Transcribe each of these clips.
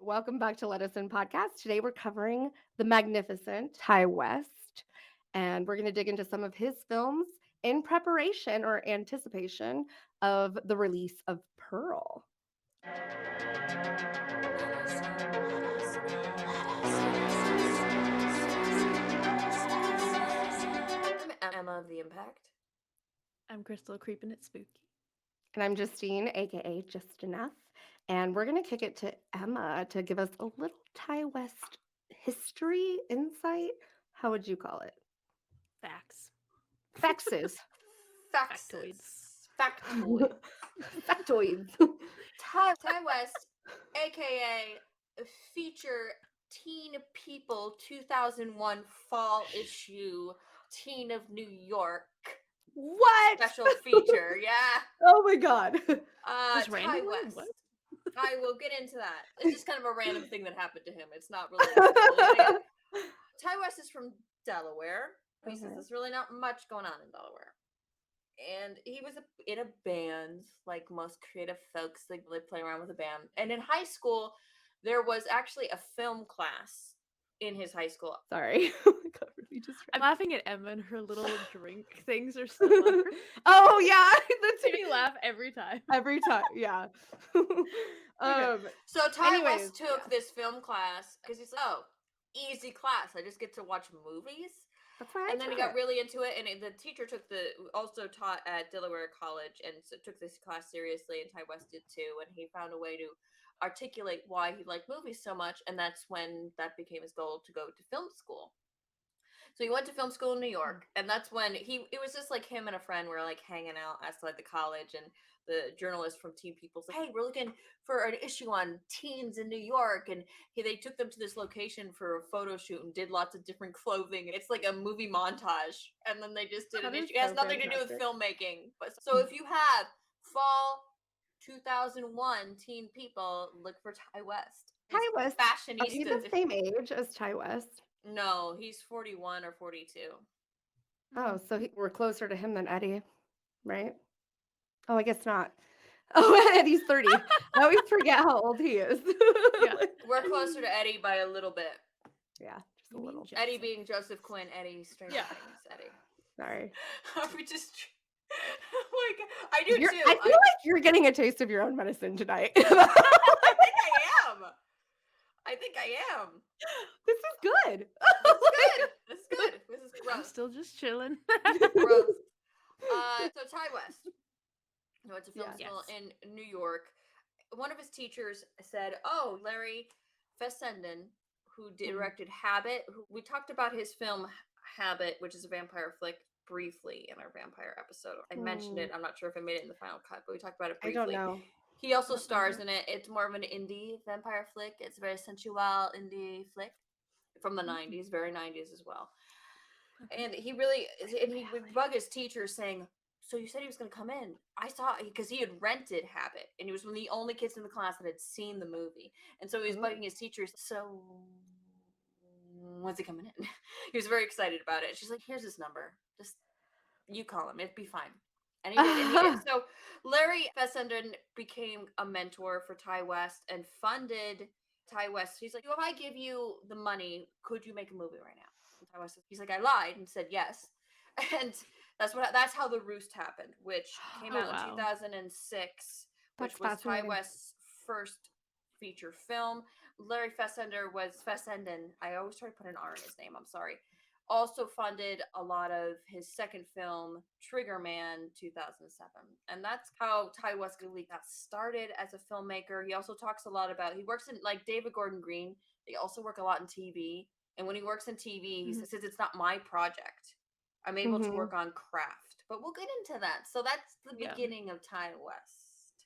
Welcome back to Let Us In Podcast. Today we're covering the magnificent Ty West, and we're going to dig into some of his films in preparation or anticipation of the release of Pearl. I'm Emma of the Impact. I'm Crystal, Creepin, it's spooky. And I'm Justine, aka JustineUFF, and we're going to kick it to Emma to give us a little Ty West history insight. How would you call it? Facts. Faxes. Factoids. Factoids. Ty West, aka feature Teen People 2001 fall issue Teen of New York What? special feature. Yeah. Oh my god. Just Ty randomly? West. What? I will get into that. It's just kind of a random thing that happened to him. It's not really. Ty West is from Delaware. He says there's really not much going on in Delaware. And he was in a band, like most creative folks. They play around with a band. And in high school, there was actually a film class in his high school. Sorry. I'm laughing at Emma and her little drink things are so funny. Oh yeah. That's Make me laugh every time. Every time. Yeah. So Ty anyways, West took this film class because he's like, oh, easy class. I just get to watch movies. That's why and then he got really into it, and the teacher also taught at Delaware College, and so took this class seriously, and Ty West did too, and he found a way to articulate why he liked movies so much, and that's when that became his goal to go to film school. So he went to film school in New York, and that's when it was just like him and a friend were like hanging out outside the college, and the journalist from Teen People said, hey, we're looking for an issue on teens in New York, and they took them to this location for a photo shoot and did lots of different clothing. It's like a movie montage, and then they just did an issue. It has nothing to do with filmmaking. But so if you have fall 2001 Teen People, look for Ty West. Ty West. Fashionista. Is he the same age as Ty West? No, he's 41 or 42. Oh, so we're closer to him than Eddie, right? Oh, I guess not. Oh, Eddie's 30. I always forget how old he is. Yeah, we're closer to Eddie by a little bit. Yeah, just a little. Eddie being Joseph Quinn, Eddie Stranger Things, Eddie. Sorry. We just like I do too. I feel like you're getting a taste of your own medicine tonight. I think I am. This is good. This is good. This is gross. I'm still just chilling. Gross. So Ty West went to film school in New York. One of his teachers said, "Oh, Larry Fessenden, who directed Habit." We talked about his film Habit, which is a vampire flick, briefly in our vampire episode. I mentioned it. I'm not sure if I made it in the final cut, but we talked about it briefly. I don't know. He also stars in it. It's more of an indie vampire flick. It's a very sensual indie flick from the 90s, very 90s as well. And he would bug his teacher saying, so you said he was going to come in. I saw, because he had rented Habit, and he was one of the only kids in the class that had seen the movie. And so he was bugging his teachers, so when's he coming in? He was very excited about it. She's like, here's his number. Just, you call him. It'd be fine. And he did. So Larry Fessenden became a mentor for Ty West and funded Ty West. He's like, if I give you the money, could you make a movie right now? And Ty West, he's like, I lied and said yes. And that's how The Roost happened, which came out in 2006, which was Ty West's first feature film. Larry Fessenden. I always try to put an R in his name. I'm sorry. Also funded a lot of his second film, Trigger Man, 2007. And that's how Ty West really got started as a filmmaker. He also talks a lot about, he works in, like David Gordon Green, they also work a lot in TV. And when he works in TV, he says, it's not my project. I'm able to work on craft. But we'll get into that. So that's the beginning of Ty West.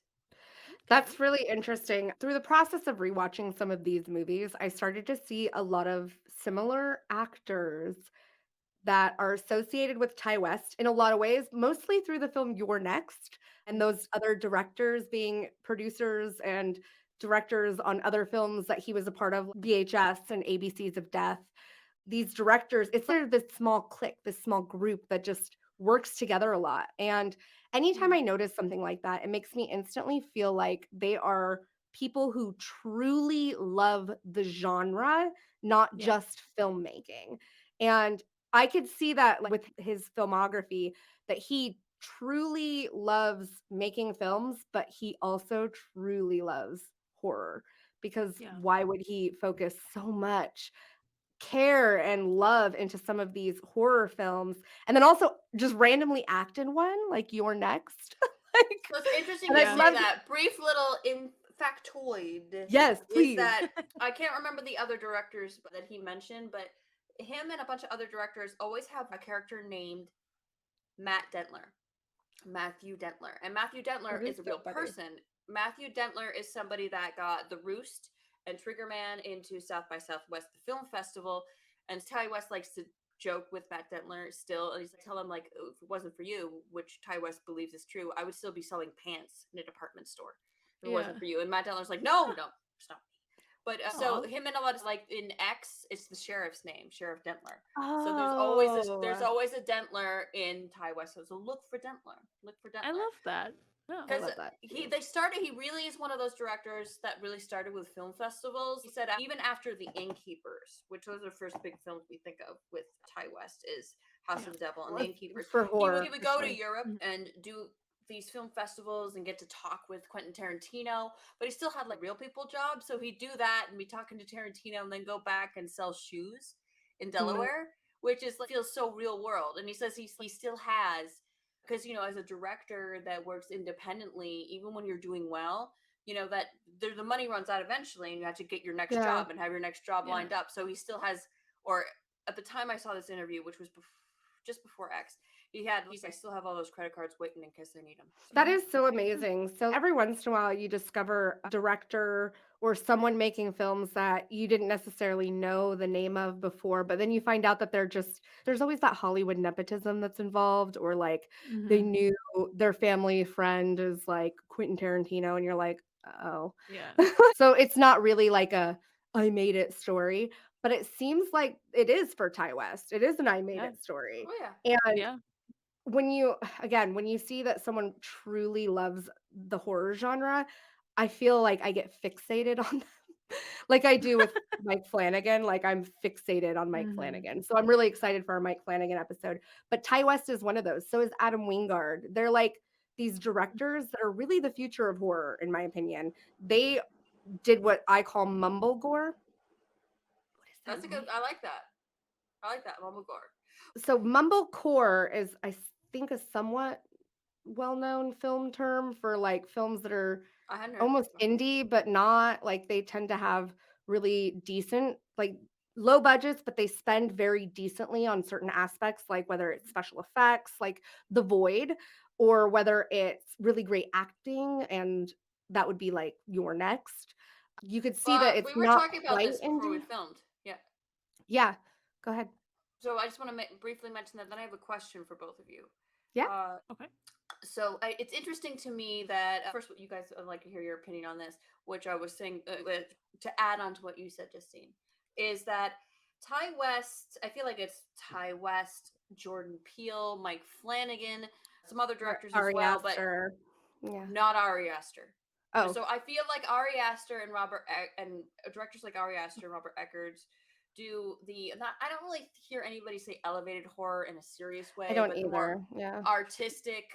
That's really interesting. Through the process of rewatching some of these movies, I started to see a lot of similar actors that are associated with Ty West in a lot of ways, mostly through the film You're Next, and those other directors being producers and directors on other films that he was a part of, VHS and ABCs of Death. These directors, it's sort of this small clique, this small group that just works together a lot. And anytime I notice something like that, it makes me instantly feel like they are people who truly love the genre, not Yeah. just filmmaking. And I could see that, like, with his filmography, that he truly loves making films, but he also truly loves horror, because Yeah. why would he focus so much care and love into some of these horror films and then also just randomly act in one, like You're Next? Like, So it's interesting and you I Yeah. say love that. Brief little factoid Yes, is please. that I can't remember the other directors that he mentioned, but him and a bunch of other directors always have a character named Matt Dentler. Matthew Dentler. And Matthew Dentler That is is a so real funny. person. Matthew Dentler is somebody that got The Roost and Triggerman into South by Southwest, the film festival. And Ty West likes to joke with Matt Dentler still. And he's like, tell him, like, "Oh, if it wasn't for you, which Ty West believes is true, I would still be selling pants in a department store if it Yeah. wasn't for you." And Matt Dentler's like, no, no, it's not. But so Aw. him and a lot of, like, in X, it's the sheriff's name, Sheriff Dentler. So there's Oh, always a Dentler in Ty West. So look for Dentler. Look for I Dentler. love that. Oh. I Because love that too. he really is one of those directors that really started with film festivals. He said even after The Innkeepers, which was the first big films we think of with Ty West, is House Yeah. of the Devil and The Well, Innkeepers. for He horror, would for go to sure. Europe Mhm. and do these film festivals and get to talk with Quentin Tarantino, but he still had, like, real people jobs. So he'd do that and be talking to Tarantino and then go back and sell shoes in Mhm. Delaware, which is, like, feels so real world. And he says he still has, because, as a director that works independently, even when you're doing well, that the money runs out eventually, and you have to get your next Yeah. job and have your next job Yeah. lined up. So he still has, or at the time I saw this interview, which was just before X, he's, "I still have all those credit cards waiting in case I need them." So That is so amazing. So every once in a while, you discover a director or someone making films that you didn't necessarily know the name of before, but then you find out that there's always that Hollywood nepotism that's involved, or like they Mhm. knew their family friend is like Quentin Tarantino, and you're like, oh. Yeah. So it's not really like a I made it story, but it seems like it is for Ty West. It is an I made Yeah. it story. oh yeah. And Yeah. when you again, when you see that someone truly loves the horror genre, I feel like I get fixated on them like I do with Mike Flanagan, like, I'm fixated on Mike Mhm. Flanagan, so I'm really excited for our Mike Flanagan episode, but Ty West is one of those, so is Adam Wingard. They're, like, these directors that are really the future of horror, in my opinion. They did what I call mumble gore. What does That's that a good. mean? I like that. I like that. Mumblecore. So mumblecore is, think, a somewhat well-known film term for, like, films that are I hadn't heard that almost before. indie, but not, like, they tend to have really decent, like, low budgets, but they spend very decently on certain aspects, like whether it's special effects, like The Void, or whether it's really great acting, and that would be, like, Your Next. You could see that We it's were not talking about quite this before we indie. filmed. Yeah. Yeah, go ahead. So I just want to briefly mention that. Then I have a question for both of you. Yeah. Uh, Okay. so it's interesting to me that first, what you guys, I'd like to hear your opinion on this, which I was saying, to add on to what you said, Justine, is that Ty West. I feel like it's Ty West, Jordan Peele, Mike Flanagan, some other directors as Ari well, but Aster. Yeah. not Ari Aster. Oh, So I feel like Ari Aster and and directors like Ari Aster and Robert Eggers do the not. I don't really hear anybody say elevated horror in a serious I way, don't but the more either. Yeah. artistic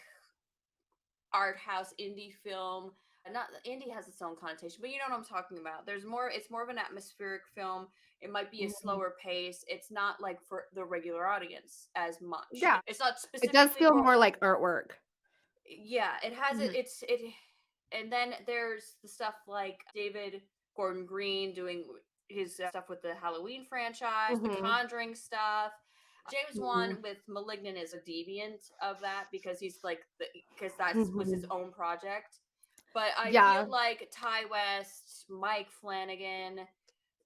art house indie film. And not indie has its own connotation, but you know what I'm talking about. There's more. It's more of an atmospheric film. It might be a Mhm. slower pace. It's not like for the regular audience as much. Yeah. It's not It does specifically feel for. more like artwork. Yeah, it has it. Mhm. It. And then there's the stuff like David Gordon Green doing his stuff with the Halloween franchise, the Mhm. Conjuring stuff. James Mhm. Wan with *Malignant* is a deviant of that because he's like because that was his Mhm. own project. But I feel Yeah. like Ty West, Mike Flanagan,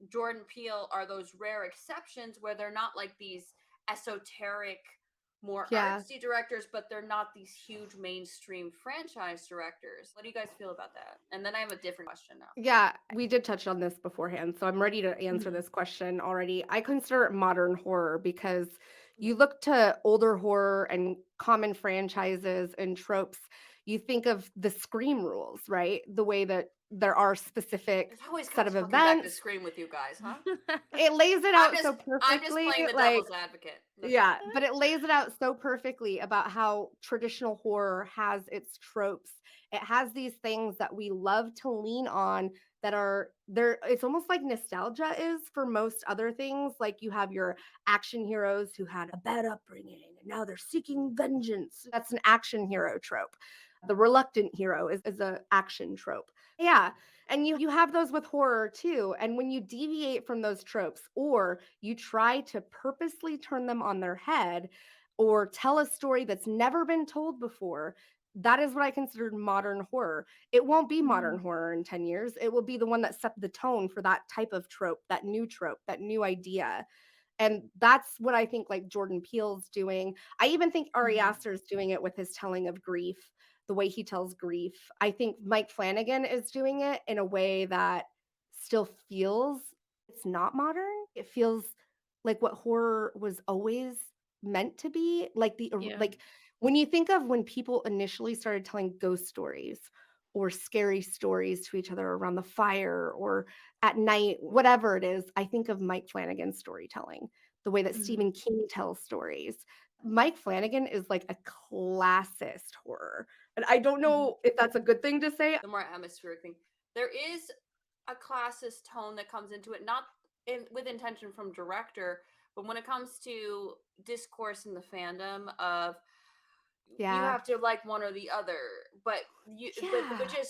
Jordan Peele are those rare exceptions where they're not like these esoteric, more Yeah. artsy directors, but they're not these huge mainstream franchise directors. What do you guys feel about that? And then I have a different question now. Yeah, we did touch on this beforehand, so I'm ready to answer Mhm. this question already. I consider it modern horror because Yeah. you look to older horror and common franchises and tropes, you think of the Scream rules, right? The way that there are specific It always set comes of fucking back to events. scream with you guys, huh? It lays it I'm out just so I'm just perfectly, playing the like, devil's advocate. That's yeah, all. but it lays it out so perfectly about how traditional horror has its tropes. It has these things that we love to lean on that are there. It's almost like nostalgia is for most other things. Like you have your action heroes who had a bad upbringing and now they're seeking vengeance. That's an action hero trope. The reluctant hero is an action trope. Yeah. And you have those with horror too. And when you deviate from those tropes or you try to purposely turn them on their head or tell a story that's never been told before, that is what I consider modern horror. It won't be modern horror in 10 years. It will be the one that set the tone for that type of trope, that new idea. And that's what I think like Jordan Peele's doing. I even think Ari Aster's doing it with his telling of grief, the way he tells grief. I think Mike Flanagan is doing it in a way that still feels it's not modern. It feels like what horror was always meant to be. Yeah. Like when you think of when people initially started telling ghost stories or scary stories to each other around the fire or at night, whatever it is, I think of Mike Flanagan's storytelling, the way that Stephen King tells stories. Mike Flanagan is like a classist horror. And I don't know if that's a good thing to say. The more atmospheric thing. There is a classist tone that comes into it, not with intention from director, but when it comes to discourse in the fandom of you Yeah. have to like one or the other, but Yeah.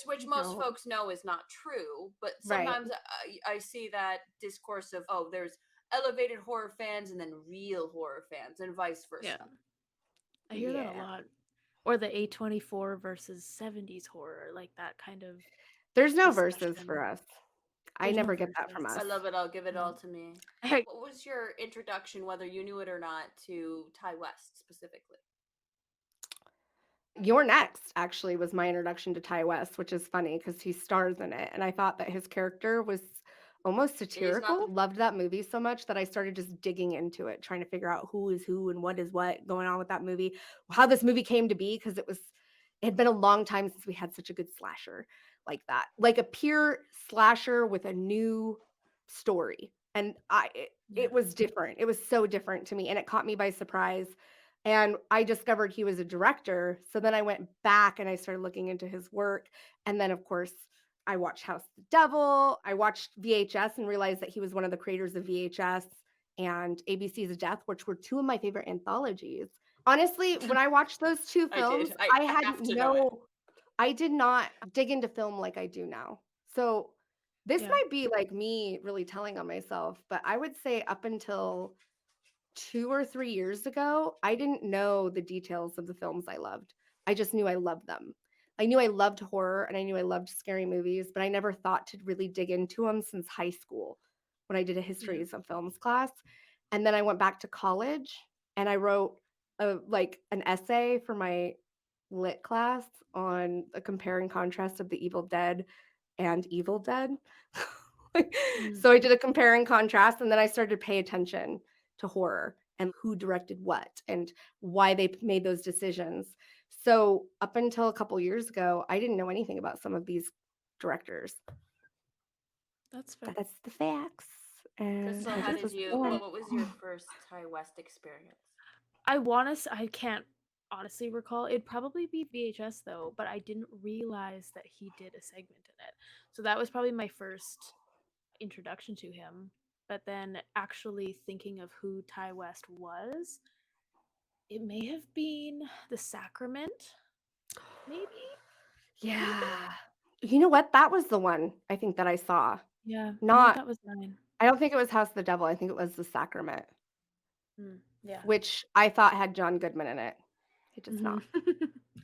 which I most don't. folks know is not true. But Right. sometimes I see that discourse of there's elevated horror fans and then real horror fans and vice versa. Yeah. I hear that a Yeah. lot. Or the A24 versus 70s horror, like that kind of There's no verses discussion. for us. I There's no never get that from verses. I us. love it all. Give it No. all to me. I- What was your introduction, whether you knew it or not, to Ty West specifically? Your Next actually was my introduction to Ty West, which is funny because he stars in it. And I thought that his character was almost He's not satirical. Loved that movie so much that I started just digging into it, trying to figure out who is who and what is what going on with that movie, how this movie came to be, because it had been a long time since we had such a good slasher like that, like a pure slasher with a new story. And it was different. It was so different to me, and it caught me by surprise. And I discovered he was a director. So then I went back and I started looking into his work. And then, of course, I watched House of the Devil. I watched VHS and realized that he was one of the creators of VHS and ABC's of Death, which were two of my favorite anthologies. Honestly, when I watched those two I did. films, I have to know it. I did not dig into film like I do now. So this Yeah. might be like me really telling on myself, but I would say up until 2 or 3 years ago, I didn't know the details of the films I loved. I just knew I loved them. I knew I loved horror and I knew I loved scary movies, but I never thought to really dig into them since high school when I did a histories of films class. And then I went back to college and I wrote an essay for my lit class on a compare and contrast of The Evil Dead and Evil Dead. So I did a compare and contrast, and then I started to pay attention to horror and who directed what and why they made those decisions. So up until a couple years ago, I didn't know anything about some of these directors. That's fair. That's the facts. And Crystal, I how just did was you? born. What was your first Ty West experience? I can't honestly recall. It'd probably be VHS though, but I didn't realize that he did a segment in it. So that was probably my first introduction to him. But then actually thinking of who Ty West was, it may have been The Sacrament, maybe? Yeah. You know what? That was the one I think that I saw. Yeah, I think Not that was mine. I don't think it was House of the Devil. I think it was The Sacrament, Yeah. which I thought had John Goodman in it. It does not.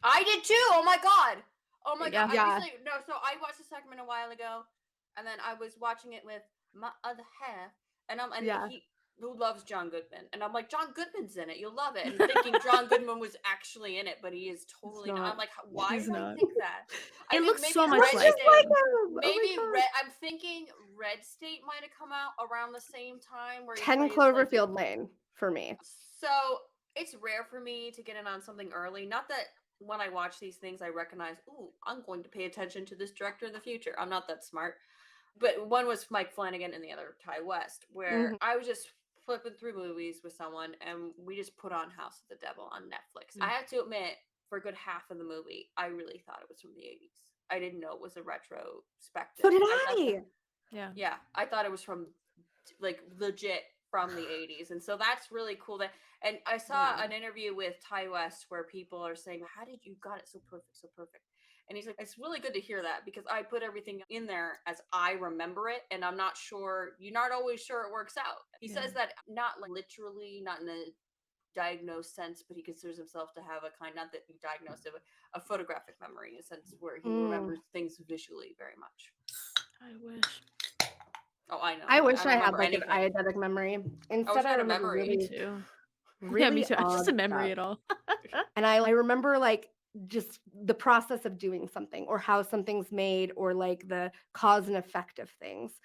I did too. Oh my god. Oh my god. Yeah. I recently no. So I watched the segment a while ago, and then I was watching it with my other half, and Yeah. he who loves John Goodman, and I'm like, John Goodman's in it. You'll love it. And thinking John Goodman was actually in it, but he is totally not. I'm like, why He's did I not. think that? I It think looks maybe so much Red like State. him. Maybe Oh Red. I'm thinking Red State might have come out around the same time where he 10 plays, like, Cloverfield Lane for me. so it's rare for me to get in on something early. Not that when I watch these things, I recognize, ooh, I'm going to pay attention to this director in the future. I'm not that smart. But one was Mike Flanagan and the other Ty West, where Mhm. I was just flipping through movies with someone and we just put on House of the Devil on Netflix. I have to admit, for a good half of the movie, I really thought it was from the 80s. I didn't know it was a retrospective. So did I thought I. Yeah. yeah, I thought it was from like legit from the 80s. And so that's really cool that and I saw Yeah. an interview with Ty West where people are saying, how did you got it so perfect, so perfect? And he's like, it's really good to hear that because I put everything in there as I remember it, and I'm not sure, you're not always sure it works out. He Yeah. says that not like literally, not in a diagnosed sense, but he considers himself to have a kind, not that he diagnosed it, but a photographic memory in a sense where he remembers things visually very much. I wish. Oh, I know. I wish I had remember like an anything. eidetic memory. I wish Instead, I I had a remember memory. Me really, too. Yeah, really me too. Just odd a memory stuff. at all. And I remember like just the process of doing something or how something's made or like the cause and effect of things.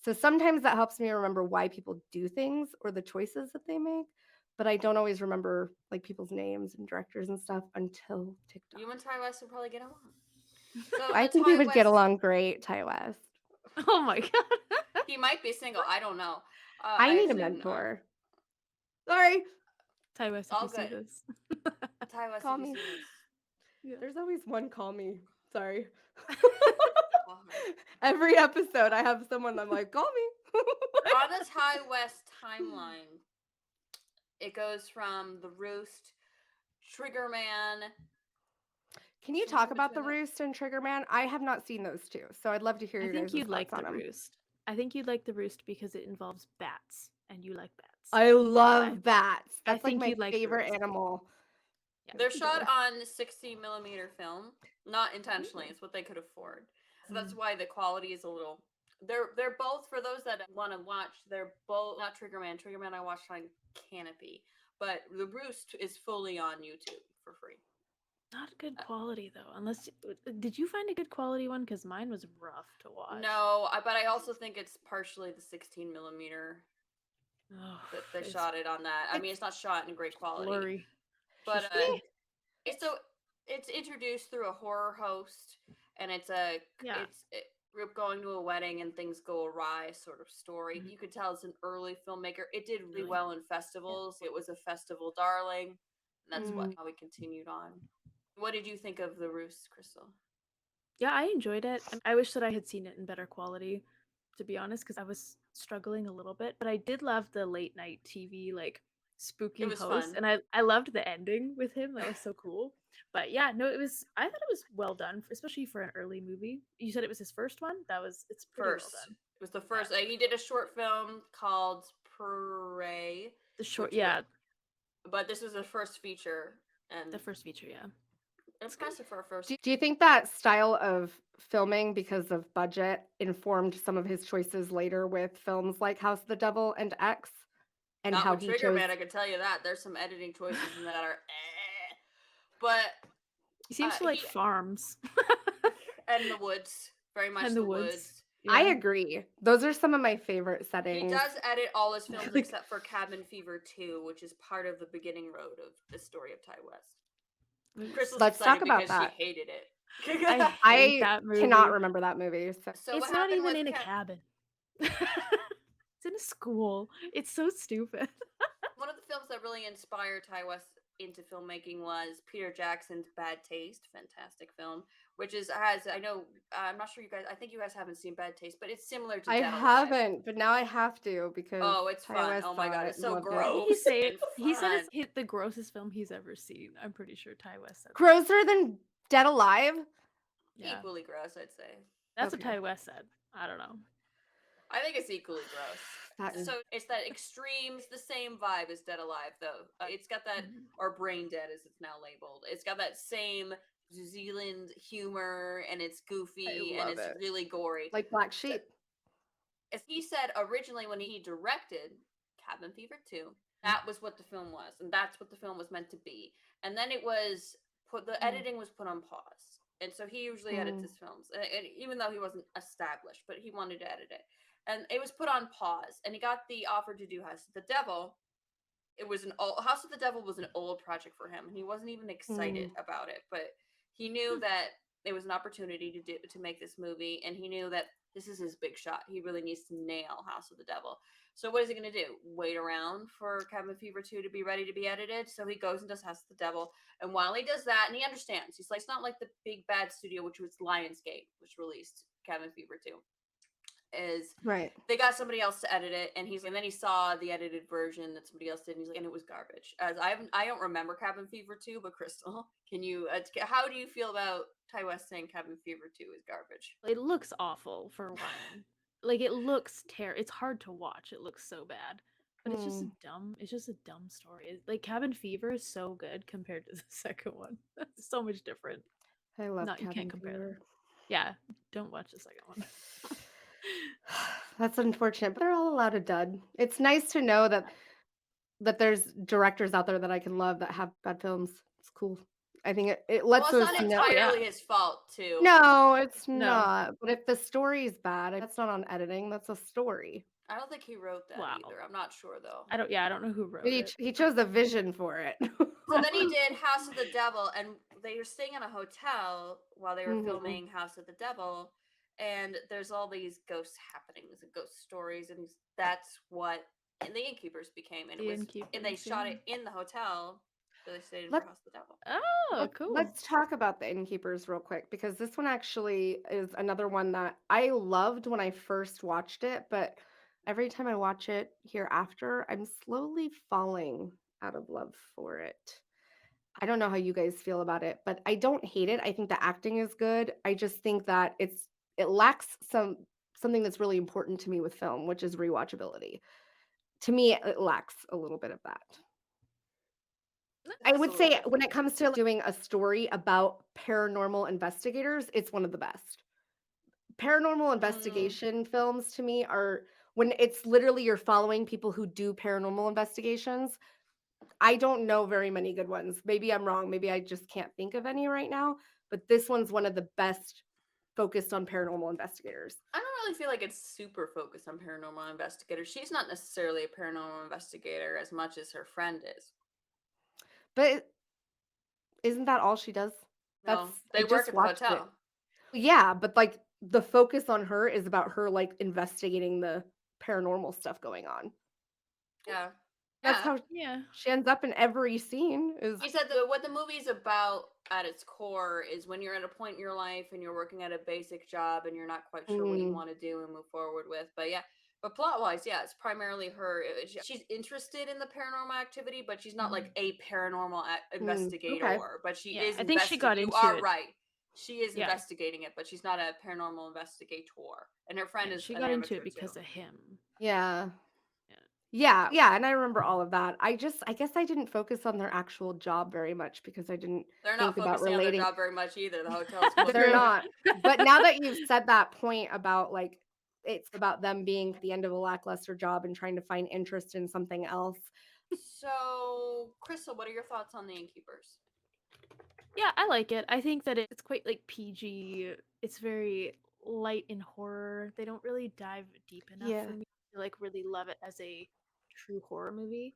So sometimes that helps me remember why people do things or the choices that they make. But I don't always remember like people's names and directors and stuff until TikTok. You and Ty West would probably get along. So I think we would get along great, Ty West. Oh my god. He might be single. I don't know. I need a actually don't know. mentor. Sorry. Ty West, if All you see good. this. Ty West, Call if you me. see this. Yeah. There's always one call me. Sorry. Call her. Every episode, I have someone I'm like, call me. On the Ty West timeline, it goes from The Roost, Trigger Man. Can you Somewhere talk about The between that. Roost and Trigger Man? I have not seen those two, so I'd love to hear I your think guys' you'd like thoughts the on them. Roost. I think you'd like the Roost because it involves bats, and you like bats. I love bats. I That's like think my you'd like The favorite Roost. animal. Yeah. They're shot on 60mm film, not intentionally. Ooh. It's what they could afford. So Mm. that's why the quality is a little. They're both, for those that want to watch. They're both not Trigger Man. Trigger Man I watched on Canopy, but The Roost is fully on YouTube for free. Not good quality though. Unless did you find a good quality one? Because mine was rough to watch. No, but I also think it's partially the 16mm Oh, that they it's shot it on that. I mean, it's not shot in great quality, blurry. but Just- it's introduced through a horror host, and it's a Yeah. it's a group going to a wedding and things go awry sort of story. Mhm. You could tell it's an early filmmaker. It did really Really? well in festivals. It was a festival darling, and that's Mm. how we continued on. What did you think of The Roost, Crystal? Yeah, I enjoyed it. I wish that I had seen it in better quality, to be honest, because I was struggling a little bit. But I did love the late night TV, like spooky It was host, fun. and I loved the ending with him. That was so cool. But yeah, no, I thought it was well done, especially for an early movie. You said it was his first one. It's pretty First, well done. it was the first. He did a short film called Prey. The short, which yeah, but this was the first feature, and the first feature, yeah. impressive for a first. Do you think that style of filming, because of budget, informed some of his choices later with films like House of the Devil and X? And Not how with he Trigger chose. Man, I can tell you that. There's some editing choices in that are but He seems to like he- farms and the woods. Very much and the woods. I Yeah. agree. Those are some of my favorite He settings. does edit all his films Like- except for Cabin Fever 2, which is part of the beginning road of the story of Ty West. Crystal's Let's excited talk about because that. she hated it. I hate I that movie. cannot remember that movie. So So It's what not happened even with in a cabin. It's in a school. It's so stupid. one of the films that really inspired Ty West into filmmaking was Peter Jackson's Bad Taste, fantastic film, which I'm not sure you guys, I think you guys haven't seen Bad Taste, but it's similar to I Dead Alive. haven't, but now I have to because Oh, it's Ty fun. West Oh my saw God, it it's and so loved it. gross. What did he say? and He said fun. it's the grossest film he's ever seen. I'm pretty sure Ty West said that. Grosser than Dead Alive? Yeah. Equally gross, I'd say. That's Okay. what Ty West said. I don't know. I think it's equally gross. That is- So it's that extremes, the same vibe as Dead Alive, though. It's got that, Mhm. or Brain Dead as it's now labeled. It's got that same New Zealand humor, and it's goofy, and love it's it. really gory. like Black Sheep. As he said originally when he directed Cabin Fever 2, that was what the film was, and that's what the film was meant to be. And then it was the editing was put on pause. And so he usually edits his films, and even though he wasn't established, but he wanted to edit it. And it was put on pause, and he got the offer to do House of the Devil. it was an old House of the Devil was an old project for him, and he wasn't even excited about it. But he knew that it was an opportunity to make this movie, and he knew that this is his big shot. He really needs to nail House of the Devil. So what is he going to do? Wait around for Cabin Fever 2 to be ready to be edited? So he goes and does House of the Devil. And while he does that, and he understands, he's like, it's not like the big bad studio, which was Lionsgate, which released Cabin Fever 2. Is Right. they got somebody else to edit it, and then he saw the edited version that somebody else did, and he's like, and it was garbage. As I don't remember Cabin Fever 2, but Crystal, can you? How do you feel about Ty West saying Cabin Fever 2 is garbage? It looks awful for one. Like it looks it's hard to watch. It looks so bad. But it's just a dumb story. Like Cabin Fever is so good compared to the second one. It's so much different. I love You Cabin can't compare Fever. them. Yeah, don't watch the second one. That's unfortunate, but they're all allowed a dud. It's nice to know that there's directors out there that I can love that have bad films. It's cool. I think it Well, lets it's us not know. entirely his fault, too. No, it's No. not. But if the story's bad, that's not on editing. That's a story. I don't think he wrote that Wow. either. I'm not sure though. I don't know who wrote He, it. he chose a vision for it. So then he did House of the Devil, and they were staying in a hotel while they were Mhm. filming House of the Devil, and there's all these ghost happenings and ghost stories, and that's what the Innkeepers became. And they shot it in the hotel that they stayed in for House of the Devil. Oh, cool. Let's talk about the Innkeepers real quick, because this one actually is another one that I loved when I first watched it, but every time I watch it hereafter, I'm slowly falling out of love for it. I don't know how you guys feel about it, but I don't hate it. I think the acting is good. I just think that it lacks something that's really important to me with film, which is rewatchability. To me, it lacks a little bit of that. I would say when it comes to doing a story about paranormal investigators, it's one of the best. Paranormal investigation films to me are when it's literally you're following people who do paranormal investigations. I don't know very many good ones. Maybe I'm wrong. Maybe I just can't think of any right now, but this one's one of the best focused on paranormal investigators. I don't really feel like it's super focused on paranormal investigators. She's not necessarily a paranormal investigator as much as her friend is. But isn't that all she does? No, they work at the hotel. Yeah, but like the focus on her is about her like investigating the paranormal stuff going on. Yeah. That's how she ends up in every scene. He said that what the movie's about at its core is when you're at a point in your life and you're working at a basic job and you're not quite sure what you want to do and move forward with. But yeah, but plot-wise, yeah, it's primarily her. She's interested in the paranormal activity, but she's not like a paranormal investigator. Okay. But she is. I think she got into You are it. right. She is investigating it, but she's not a paranormal investigator. And her friend is. She got into it because of him. Yeah. Yeah, and I remember all of that. I guess I didn't focus on their actual job very much because I didn't They're not think about focusing on their relating. job very much either. The hotel's They're not. But now that you've said that point about like it's about them being at the end of a lackluster job and trying to find interest in something else. So, Crystal, what are your thoughts on the Innkeepers? Yeah, I like it. I think that it's quite like PG. It's very light in horror. They don't really dive deep enough for me to like really love it as a true horror movie.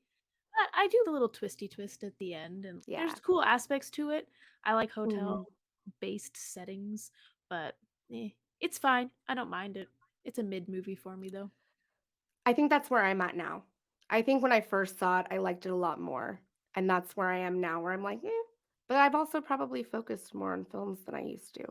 But I do the little twisty twist at the end, and there's cool aspects to it. I like hotel-based settings, but it's fine. I don't mind it. It's a mid movie for me though. I think that's where I'm at now. I think when I first saw it, I liked it a lot more. And that's where I am now, where I'm like, But I've also probably focused more on films than I used to.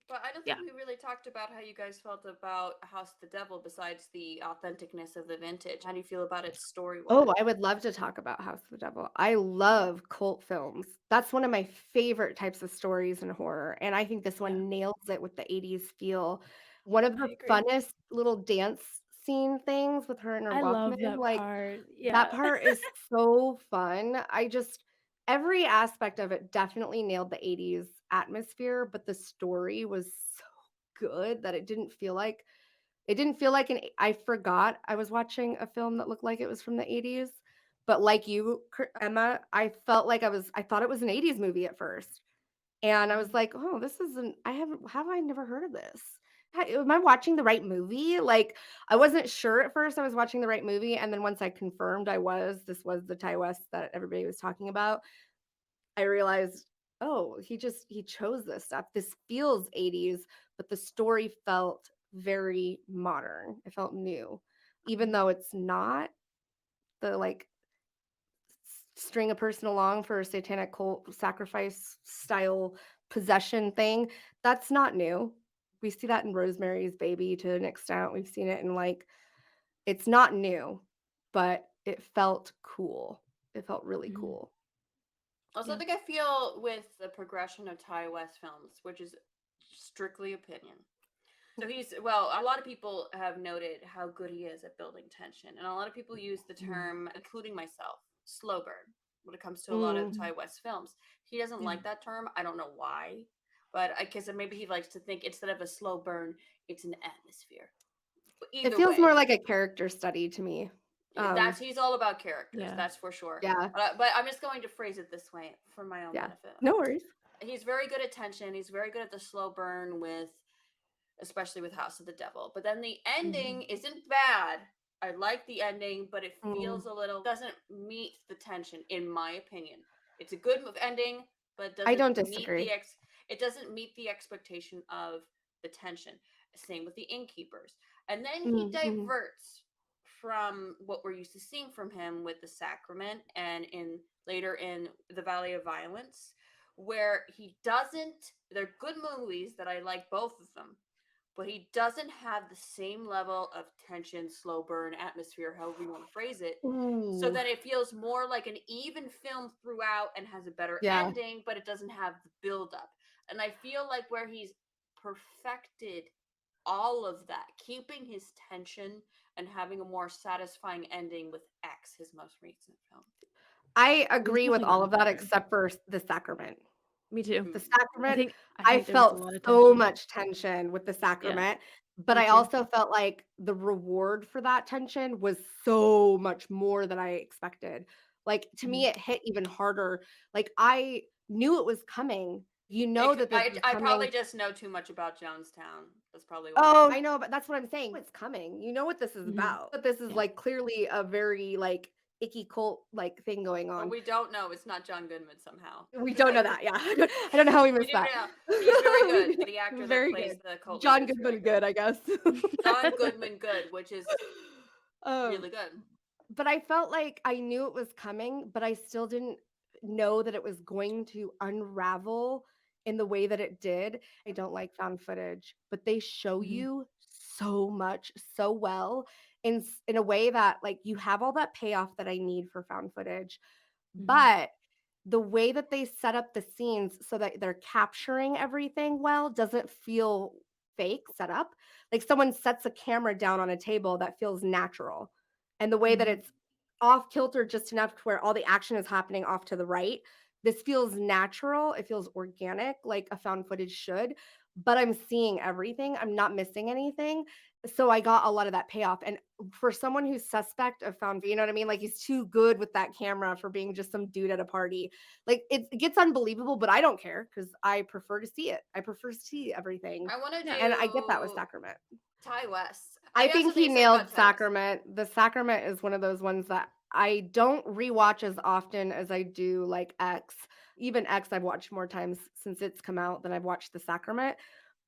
But I don't think we really talked about how you guys felt about House of the Devil besides the authenticness of the vintage. How do you feel about its story? Oh, I would love to talk about House of the Devil. I love cult films. That's one of my favorite types of stories in horror. And I think this one nails it with the 80s feel. One of the funnest little dance scene things with her and her I Walkman. love that part. Yeah. That part is so fun. Every aspect of it definitely nailed the 80s atmosphere, but the story was so good that it didn't feel like I forgot I was watching a film that looked like it was from the 80s, but like you, Emma, I thought it was an 80s movie at first. And I was like, "Oh, this isn't have I never heard of this?" Am I watching the right movie? Like, I wasn't sure at first I was watching the right movie, and then once I confirmed this was the Ty West that everybody was talking about, I realized, oh, he chose this stuff. This feels 80s, but the story felt very modern. It felt new. Even though it's not the like string a person along for a satanic cult sacrifice style possession thing, that's not new. We see that in Rosemary's Baby to an extent. We've seen it in like it's not new, but it felt cool. It felt really Mhm. cool. Also, I Yeah. think I feel with the progression of Ty West films, which is strictly opinion. So a lot of people have noted how good he is at building tension. And a lot of people use the Mhm. term, including myself, slow burn when it comes to a lot of Mm. Ty Mhm. West films. He doesn't Yeah. like that term. I don't know why. But I guess maybe he likes to think instead of a slow burn, it's an atmosphere. But It either feels more way, like a character study to me. that's he's all about characters, Yeah. that's for sure. Yeah, But I'm just going to phrase it this way for my own yeah. benefit. No worries. He's very good at tension. He's very good at the slow burn with especially with House of the Devil. But then the ending Mhm. isn't bad. I like the ending, but it Mm. feels a little doesn't meet the tension, in my opinion. It's a good ending, but I don't disagree. it doesn't meet the expectation of the tension. Same with the Innkeepers, and then he Mhm. diverts from what we're used to seeing from him with the Sacrament and in later in the Valley of Violence, where he doesn't. They're good movies that I like both of them, but he doesn't have the same level of tension, slow burn, atmosphere, however you want to phrase it, so Ooh. that it feels more like an even film throughout and has a better Yeah. ending, but it doesn't have the build up. And I feel like where he's perfected all of that, keeping his tension and having a more satisfying ending with X, his most recent film. I He's agree with definitely all gotten of that better. except for The Sacrament. Me too. The Mhm. Sacrament, I I think there was a felt lot of so tension. much tension with The Yeah. Sacrament, but Me I too. also felt like the reward for that tension was so much more than I expected. Like, to me, Mhm. it hit even harder. Like, I knew it was coming. You know that this is I coming. probably just know too much about Jonestown. That's probably why. Oh, I know, but that's what I'm saying. It's coming. You know what this is Mhm. about. But this is, Yeah. like, clearly a very, like, icky cult, like, thing going But on. we don't know. It's not John Goodman somehow. We don't know that, yeah. I don't know how we We missed do that. now. He's very good. We The actor that very plays good. the cult leader John is very Goodman good. good, I guess. John Goodman good, which is Um, really good. but I felt like I knew it was coming, but I still didn't know that it was going to unravel in the way that it did. I don't like found footage, but they show Mhm. you so much so well in a way that like you have all that payoff that I need for found footage, Mhm. but the way that they set up the scenes so that they're capturing everything well doesn't feel fake set up. Like someone sets a camera down on a table that feels natural. And the way that Mhm. it's off kilter just enough to where all the action is happening off to the right. This feels natural. It feels organic, like a found footage should. But I'm seeing everything. I'm not missing anything. So I got a lot of that payoff. And for someone who's suspect of found, you know what I mean? Like he's too good with that camera for being just some dude at a party. Like it gets unbelievable, but I don't care because I prefer to see it. I prefer to see everything. I want to Yeah. And I get that with do Sacrament. Ty West. I I have think something he to say about nailed Ty West. Sacrament. The Sacrament is one of those ones that I don't rewatch as often as I do like X. Even X I've watched more times since it's come out than I've watched The Sacrament.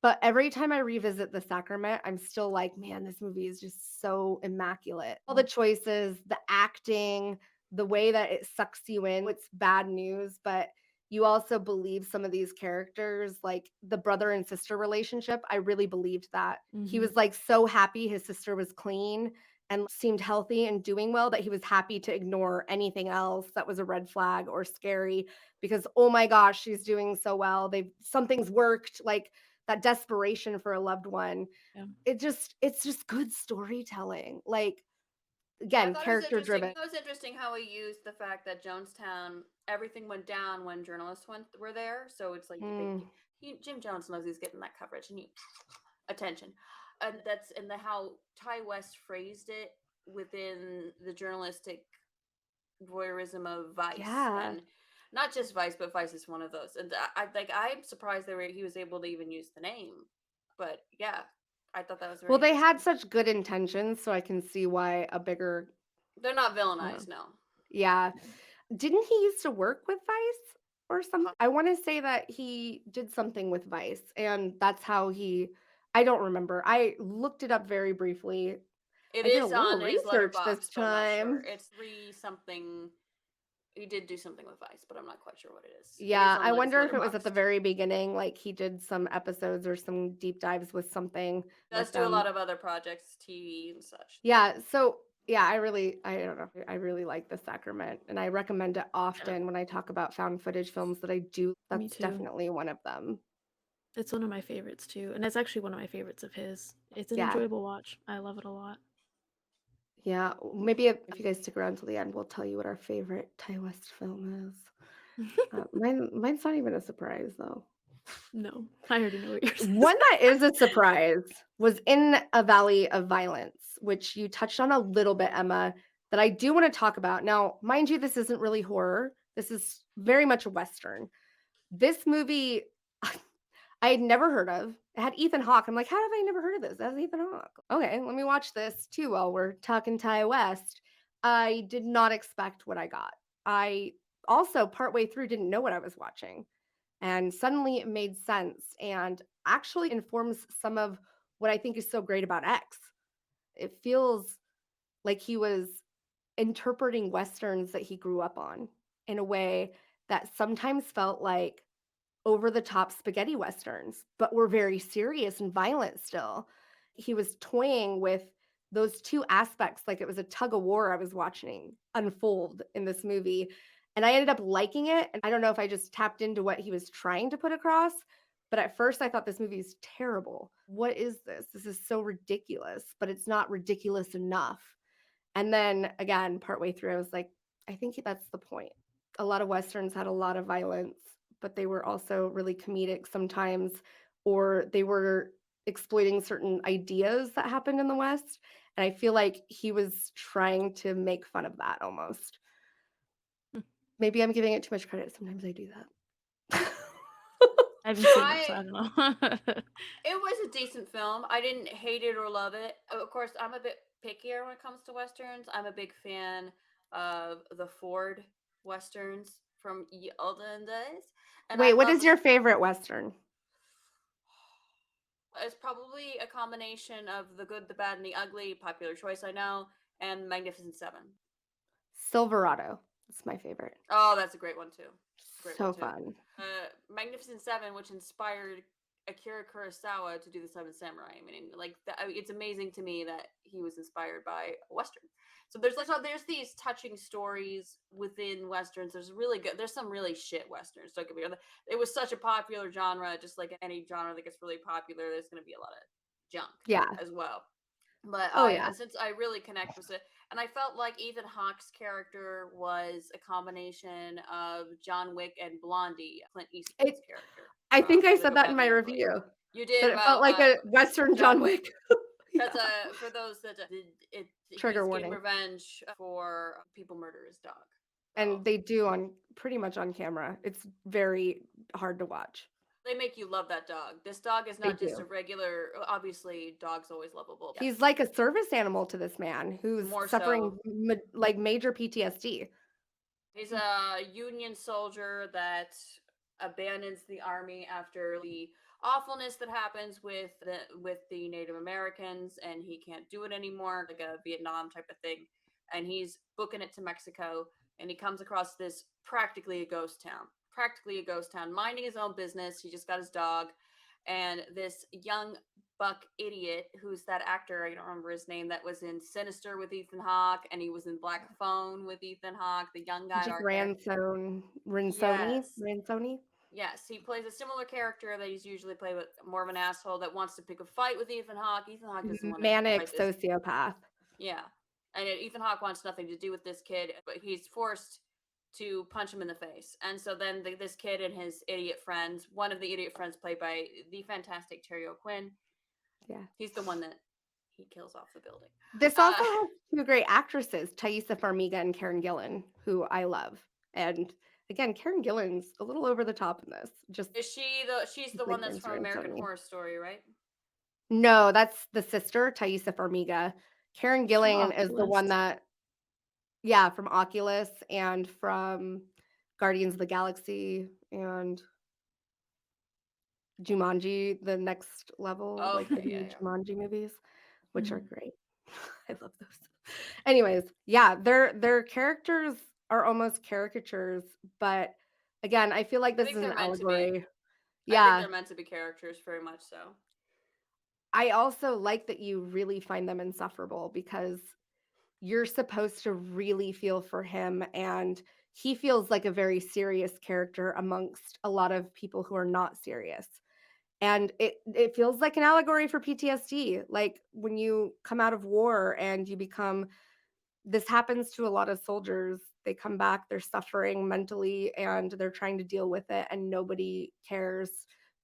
But every time I revisit The Sacrament, I'm still like, man, this movie is just so immaculate. All the choices, the acting, the way that it sucks you in. It's bad news, but you also believe some of these characters, like the brother and sister relationship. I really believed that. He Mhm. was like so happy his sister was clean and seemed healthy and doing well that he was happy to ignore anything else that was a red flag or scary because oh my gosh, she's doing so well. They've something's worked. Like that desperation for a loved one. Yeah. It's just good storytelling. Like I again, thought it was character interesting. driven. It was interesting how he used the fact that Jonestown, everything went down when journalists were there. So it's like Mm, Jim Jones knows he's getting that coverage and attention, and that's and the how Ty West phrased it within the journalistic voyeurism of Vice, yeah. and not just Vice, but Vice is one of those. And I'm surprised he was able to even use the name, but yeah. I thought that was very Well, they had interesting. such good intentions, so I can see why a bigger They're not uh, villainized, no. yeah. Didn't he used to work with Vice or something? I wanna say that he did something with Vice, and that's how he I don't remember. I looked it up very briefly. It I did a is little on his research this letterbox, but I'm not sure. time. It's 3 something. He did do something with Vice, but I'm not quite sure what it is. It is Yeah, on I like his wonder if it was at the letterbox. very beginning, like, he did some episodes or some deep dives with something Does with do a lot them. of other projects, TV and such. Yeah, so yeah, I don't know, I really like The Sacrament, and I recommend it Yeah, often when I talk about found footage films that I do. me That's too. definitely one of them. It's one of my favorites too, and it's actually one of my favorites of his. It's an Yeah, enjoyable watch. I love it a lot. yeah, maybe if you guys stick around till the end, we'll tell you what our favorite Ty West film is. Mine's not even a surprise, though. No, I already know what yours is. One that is a surprise was In a Valley of Violence, which you touched on a little bit, Emma, that I do wanna talk about. Now, mind you, this isn't really horror. This is very much a Western. This movie I had never heard of. It had Ethan Hawke. I'm like, "How have I never heard of this? That's Ethan Hawke. Okay, let me watch this too while we're talking Ty West." I did not expect what I got. I also partway through didn't know what I was watching, and suddenly it made sense and actually informs some of what I think is so great about X. It feels like he was interpreting westerns that he grew up on in a way that sometimes felt like over the top spaghetti westerns, but were very serious and violent still. He was toying with those 2 aspects like it was a tug of war I was watching unfold in this movie, and I ended up liking it, and I don't know if I just tapped into what he was trying to put across, but at first I thought this movie is terrible. What is this? This is so ridiculous, but it's not ridiculous enough. And then again, partway through, I was like, I think that's the point. A lot of Westerns had a lot of violence, but they were also really comedic sometimes, or they were exploiting certain ideas that happened in the West. And I feel like he was trying to make fun of that almost. Maybe I'm giving it too much credit. Sometimes I do that. I haven't seen it, so I I don't know. It was a decent film. I didn't hate it or love it. Of course, I'm a bit pickier when it comes to westerns. I'm a big fan of the Ford westerns from ye olden days, and I Wait, what love is your favorite Western? it's probably a combination of The Good, the Bad, and the Ugly, popular choice, I know, and Magnificent Seven. Silverado. That's my favorite. Oh, that's a great one too. Great one So too. fun. Magnificent Seven, which inspired Akira Kurosawa to do the Seven Samurai. I mean, like it's amazing to me that he was inspired by a western. So there's these touching stories within westerns. There's really good. There's some really shit westerns. Don't get me wrong. It was such a popular genre, just like any genre that gets really popular. There's going to be a lot of junk Yeah. as well. But Oh, yeah. since I really connect with it, and I felt like Ethan Hawke's character was a combination of John Wick and Blondie, Clint It Eastwood's character I think from I The said Good, that Bad, in and my the Ugly. review, You that did it felt about like a Western John John Wick. Wick. That's Yeah. for those that Trigger he's getting warning. revenge for people murder his dog. So And they do on pretty much on camera. It's very hard to watch. they make you love that dog. This dog is They not just a do. regular. Obviously, dogs always lovable. Yes, He's like a service animal to this man who's more suffering so. like major PTSD. He's a Union soldier that abandons the army after the awfulness that happens with the Native Americans, and he can't do it anymore, like a Vietnam type of thing. And he's booking it to Mexico, and he comes across this practically a ghost town, minding his own business. He just got his dog, and this young buck idiot who's that actor, I don't remember his name, that was in Sinister with Ethan Hawke, and he was in Black Phone with Ethan Hawke, the young guy Just dark hair. Yes. Ransoni. Yes, he plays a similar character that he's usually played with, more of an asshole that wants to pick a fight with Ethan Hawke. Ethan Hawke doesn't want to Manic fight this. sociopath. Yeah. And Ethan Hawke wants nothing to do with this kid, but he's forced to punch him in the face. And so then this kid and his idiot friends, one of the idiot friends played by the fantastic Terry O'Quinn, Yeah. he's the one that he kills off the building. This also has 2 great actresses, Thaisa Farmiga and Karen Gillan, who I love. And again, Karen Gillan's a little over the top in this. Just She's the like one that's from American Ransoni. Horror Story, right? No, that's the sister, Thaisa Farmiga. Karen From Gillan is the one Oculus. that yeah, from Oculus and from Guardians of the Galaxy and Jumanji: The Next Level, like the Okay, yeah, new yeah. Jumanji movies, which are Mhm. great. I love those. Anyways, yeah, their characters are almost caricatures, but again, I feel like I this is think an they're meant to be. allegory. I think Yeah, they're meant to be characters, very much so. I also like that you really find them insufferable because you're supposed to really feel for him, and he feels like a very serious character amongst a lot of people who are not serious. And it feels like an allegory for PTSD. Like when you come out of war and you become this happens to a lot of soldiers. They come back, they're suffering mentally and they're trying to deal with it and nobody cares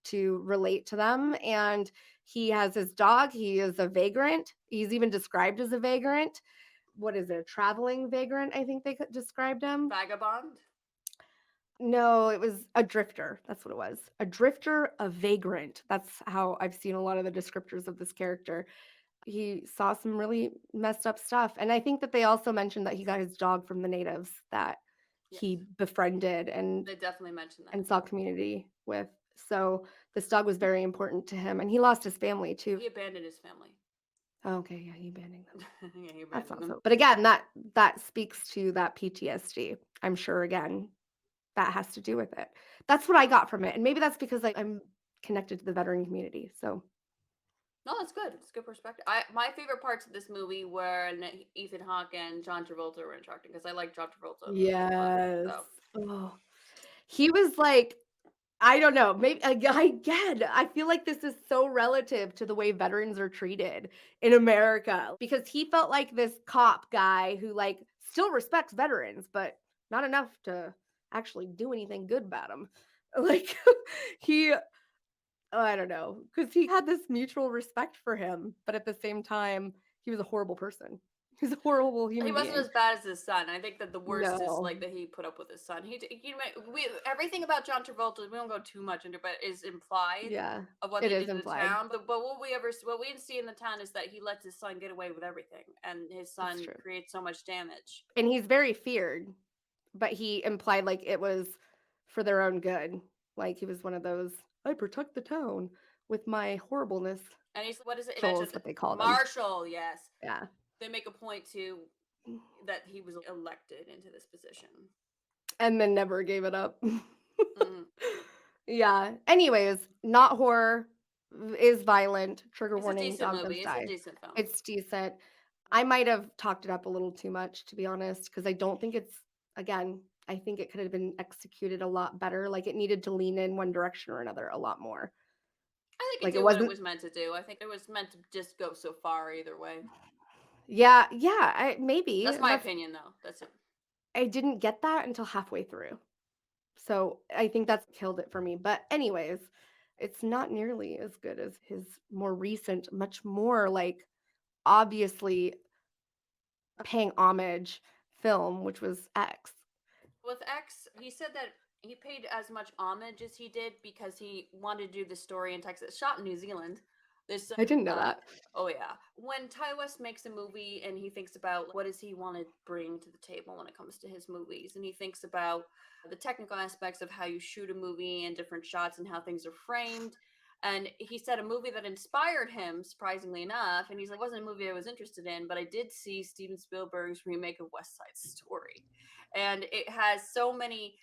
to relate to them. And he has his dog, he is a vagrant. He's even described as a vagrant. What is it? A traveling vagrant, I think they described him. Vagabond. No, it was a drifter. That's what it was. A drifter, a vagrant. That's how I've seen a lot of the descriptors of this character. He saw some really messed up stuff, and I think that they also mentioned that he got his dog from the natives that Yes, he befriended they definitely mentioned that. and saw community with. So, this dog was very important to him, and he lost his family too. He abandoned his family. Oh, okay, yeah, he abandoned them. Yeah, he That's abandoned not them. so but again, that speaks to that PTSD. I'm sure again, that has to do with it. That's what I got from it, and maybe that's because I'm connected to the veteran community, so No, that's good. It's good perspective. My favorite parts of this movie were when Ethan Hawke and John Travolta were interacting because I like John Travolta in movies a lot. yes. So Oh. He was like I don't know, maybe again, I feel like this is so relative to the way veterans are treated in America because he felt like this cop guy who, like, still respects veterans, but not enough to actually do anything good about them. Like, he I don't know, because he had this mutual respect for him, but at the same time, he was a horrible person. He's a horrible he human wasn't being. as bad as his son. I think that the worst is No. like that he put up with his son. Everything about John Travolta. We don't go too much into, but is implied Yeah, of what it they is did to the implied. town. But what we see in the town is that he lets his son get away with everything, and his It's son true. creates so much damage. And he's very feared, but he implied like it was for their own good. Like he was one of those, "I protect the town with my horribleness." And he's what is it? He Marshal is mentioned what they called him. Marshall. Yes, Yeah. they make a point to that he was elected into this position. And then never gave it up. Mhm. Yeah. Anyways, not horror, is violent, trigger It's a warning, decent dog does movie. It's a die. decent film. It's decent. I might have talked it up a little too much, to be honest, because I don't think it's again, I think it could have been executed a lot better. Like, it needed to lean in one direction or another a lot more. I think Like, it it did what it wasn't was meant to do. I think it was meant to just go so far either way. yeah, yeah, I maybe, That's my that's opinion, though. That's it. I didn't get that until halfway through. So, I think that's killed it for me, but anyways, it's not nearly as good as his more recent, much more, like, obviously paying homage film, which was X. With X, he said that he paid as much homage as he did because he wanted to do the story in Texas, shot in New Zealand. This, I didn't know that. oh yeah. When Ty West makes a movie and he thinks about what does he want to bring to the table when it comes to his movies, and he thinks about the technical aspects of how you shoot a movie and different shots and how things are framed. And he said a movie that inspired him, surprisingly enough, and he's like, wasn't a movie I was interested in, but I did see Steven Spielberg's remake of West Side Story, and it has so many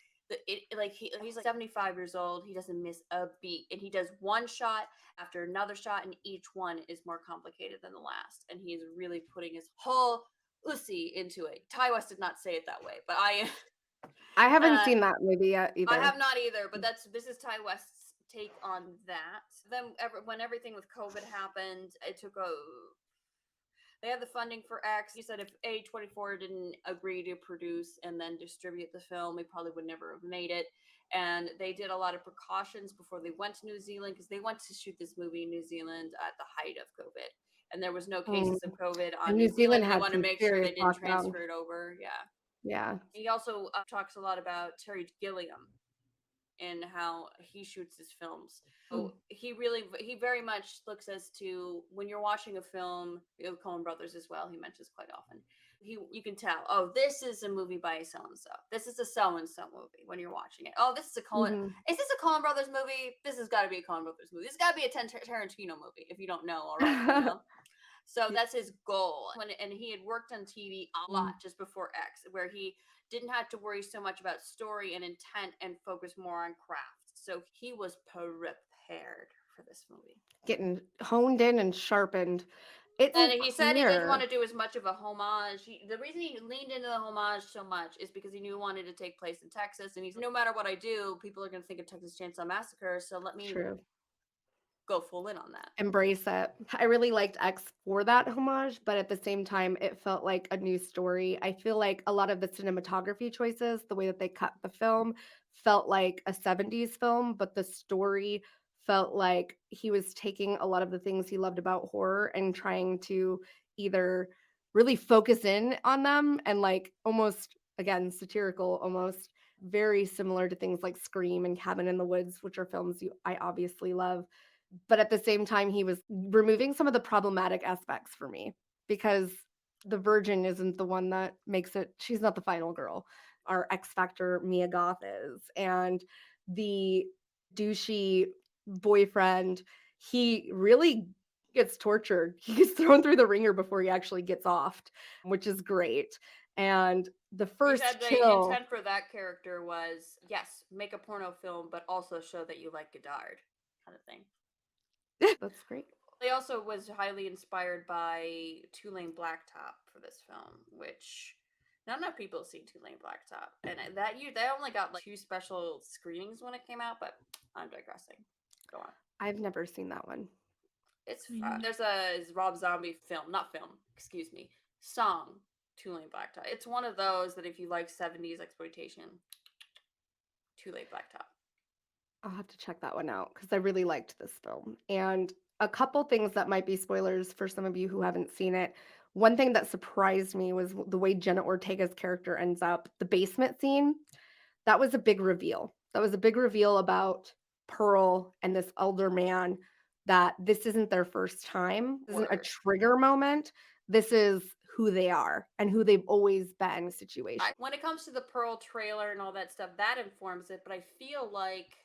he's like 75 years old, he doesn't miss a beat, and he does one shot after another shot, and each one is more complicated than the last, and he's really putting his whole ussy into it. Ty West did not say it that way, but I haven't uh seen that movie yet I either. have not either, but this is Ty West's take on that. Then when everything with COVID happened, it took a they had the funding for X. He said if A24 didn't agree to produce and then distribute the film, they probably would never have made it. And they did a lot of precautions before they went to New Zealand because they went to shoot this movie in New Zealand at the height of COVID. And there was no Mm, cases of COVID and on New New Zealand Zealand. And they had wanted to some make sure serious they didn't lockdown. transfer it over. Yeah. Yeah. He also talks a lot about Terry Gilliam. in how he shoots his films. Mm. So he very much looks as to when you're watching a film, the Coen brothers as well, he mentions quite often. You can tell, oh, this is a movie by so and so. This is a so and so movie when you're watching it. Oh, this is a Coen. Mhm. Is this a Coen brothers movie? This has got to be a Coen brothers movie. This has got to be a Tarantino movie if you don't know already. So Yeah. that's his goal. And he had worked on TV a Mm. lot just before X, where he didn't have to worry so much about story and intent and focus more on craft. So he was prepared for this movie. Getting honed in and sharpened. It's And he said he didn't want clear. to do as much of a homage. The reason he leaned into the homage so much is because he knew he wanted to take place in Texas. And he's no matter what I do, people are going to think of Texas Chainsaw Massacre. So let me True. go full in on that. Embrace it. I really liked X for that homage, but at the same time, it felt like a new story. I feel like a lot of the cinematography choices, the way that they cut the film, felt like a 70s film, but the story felt like he was taking a lot of the things he loved about horror and trying to either really focus in on them and like almost, again, satirical, almost very similar to things like Scream and Cabin in the Woods, which are films I obviously love, but at the same time, he was removing some of the problematic aspects for me because the virgin isn't the one that makes it. She's not the final girl. Our X Factor Mia Goth is. And the douchey boyfriend, he really gets tortured. He gets thrown through the ringer before he actually gets offed, which is great. And the He first said the kill, intent for that character was, yes, make a porno film, but also show that you like Godard, kind of thing. that's great. He also was highly inspired by Two-Lane Blacktop for this film, which not enough people have seen Two-Lane Blacktop, and they only got like 2 special screenings when it came out. But I'm digressing. Go on. I've never seen that one. It's Me fun. neither. There's a Rob Zombie film, not film, excuse me, song. Two-Lane Blacktop. It's one of those that if you like 70s exploitation, Two-Lane Blacktop. I'll have to check that one out because I really liked this film. And a couple things that might be spoilers for some of you who haven't seen it. One thing that surprised me was the way Jenna Ortega's character ends up. The basement scene, that was a big reveal. That was a big reveal about Pearl and this elder man, that this isn't their first time. This isn't a Word. trigger moment. This is who they are and who they've always been situation. When it comes to the Pearl trailer and all that stuff, that informs it. But I feel like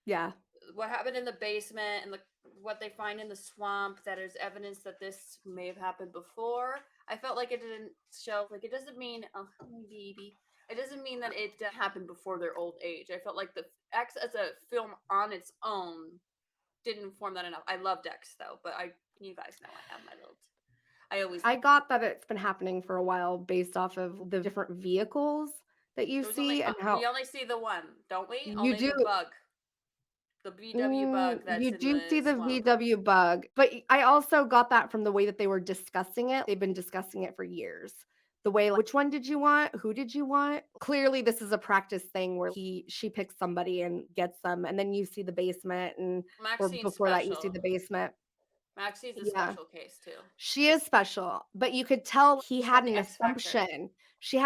Yeah. what happened in the basement and what they find in the swamp, that is evidence that this may have happened before. I felt like it didn't show, like, it doesn't mean, oh, baby, it doesn't mean that it happened before their old age. I felt like the X as a film on its own didn't inform that enough. I loved X though, but you guys know I have my little. I got that it's been happening for a while based off of the different vehicles that you see and how we only see the one, don't we? you Only do. the bug. The VW bug that's You in do see the the swamp. VW bug, but I also got that from the way that they were discussing it. They've been discussing it for years. The way, like, which one did you want? Who did you want? Clearly, this is a practice thing where she picks somebody and gets them, and then you see the basement, or Maxine's before that, you see special. the basement. Maxine's a Yeah. special case too. She is special, but you could tell he She's had got the an X factor. assumption. He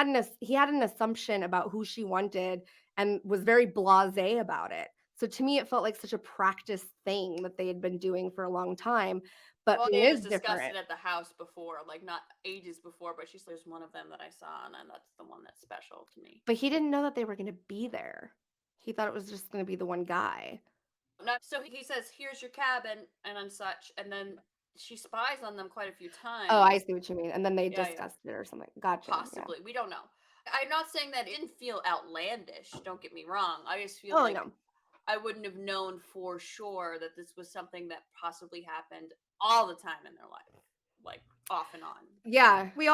had an assumption about who she wanted and was very blasé about it. So to me, it felt like such a practice thing that they had been doing for a long time. But Well, it they is just discussed different. it at the house before, like not ages before, but she's there's one of them that I saw, and that's the one that's special to me. But he didn't know that they were going to be there. He thought it was just going to be the one guy. No, so he says, "Here's your cabin," and such, and then she spies on them quite a few times. Oh, I see what you mean. And then they Yeah, yeah. discussed it or something. Gotcha. Yeah. Possibly, we don't know. I'm not saying that it didn't feel outlandish. Don't get me wrong. I just feel Oh, like no. I wouldn't have known for sure that this was something that possibly happened all the time in their life, like off and on. Yeah, we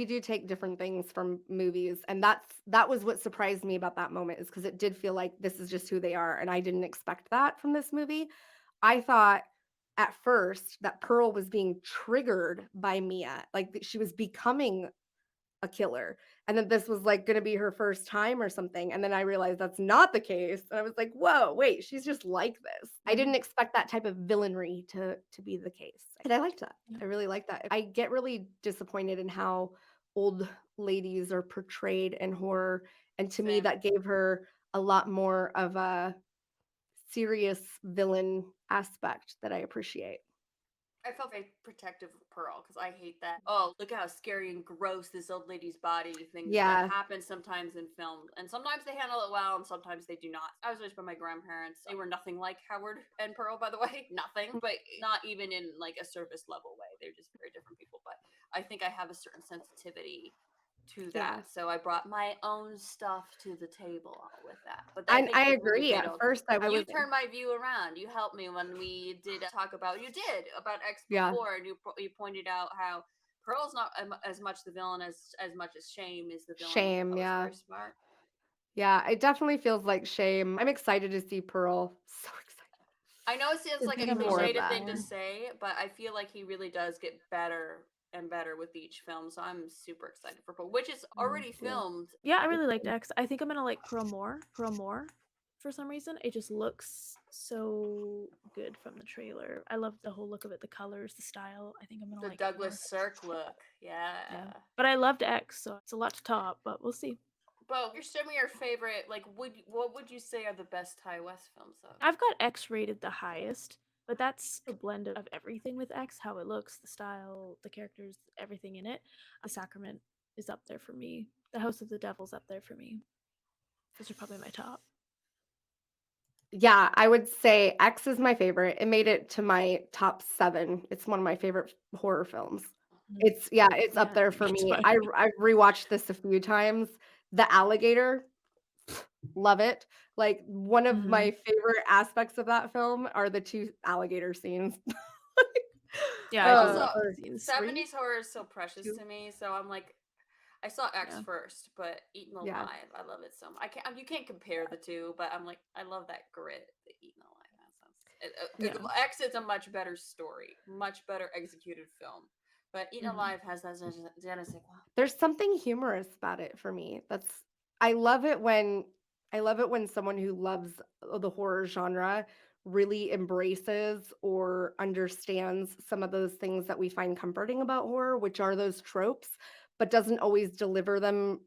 do take different things from movies, and that was what surprised me about that moment, is because it did feel like this is just who they are, and I didn't expect that from this movie. I thought at first that Pearl was being triggered by Mia, like she was becoming a killer, and that this was like going to be her first time or something, and then I realized that's not the case, and I was like, whoa, wait, she's just like this. I didn't expect that type of villainry to be the case, and I liked that. I really liked that. I get really disappointed in how old ladies are portrayed in horror, and to me Same. that gave her a lot more of a serious villain aspect that I appreciate. I felt very protective of Pearl because I hate that. Oh, look how scary and gross this old lady's body things that Yeah, happen sometimes in film. And sometimes they handle it well and sometimes they do not. I was raised by my grandparents. They were nothing like Howard and Pearl, by the way. Nothing. But not even in like a service level way. They're just very different people. But I think I have a certain sensitivity to yeah. that. So I brought my own stuff to the table with that. But I think I the movie agree. made At a first, I you was turned my view around. You helped me when we did talk about X yeah, before, and you pointed out how Pearl's not as much the villain as much as Shame is the villain, which I shame. thought was Yeah, very smart. yeah. It definitely feels like shame. I'm excited to see Pearl. So I know it seems To like a see more of more. cliche that. thing to Yeah. say, but I feel like he really does get better and better with each film. So I'm super excited for Pearl, which is Me already too. filmed. Yeah, I really liked X. I think I'm gonna like Pearl more. Pearl more. For some reason, it just looks so good from the trailer. I love the whole look of it, the colors, the style. I think I'm gonna The like it more. Douglas Sirk look, Yeah, yeah. but I loved X, so it's a lot to top. But we'll see. But you're still your favorite. Like, what would you say are the best Ty West films though? I've got X rated the highest, but that's a blend of everything with X, how it looks, the style, the characters, everything in it. The Sacrament is up there for me. The House of the Devil's up there for me. Those are probably my top. Yeah, I would say X is my favorite. It made it to my top 7. It's one of my favorite horror films. It's up Yeah, there for that's me. fine. I've rewatched this a few times. The alligator, love it. Like, one of my favorite aspects of that film are the 2 alligator scenes. Yeah, I do Also, love the Or scenes. 3? 70s horror is so precious 2? to me. So I'm like, I saw X Yeah. first, but Eaten Yeah. Alive, I love it so much. You can't compare the two, but I'm like, I love that grit that Eaten Alive has. Yeah. X is a much better story, much better executed film. But Eaten Alive has that je ne sais quoi. There's something humorous about it for me. I love it when someone who loves the horror genre really embraces or understands some of those things that we find comforting about horror, which are those tropes, but doesn't always deliver them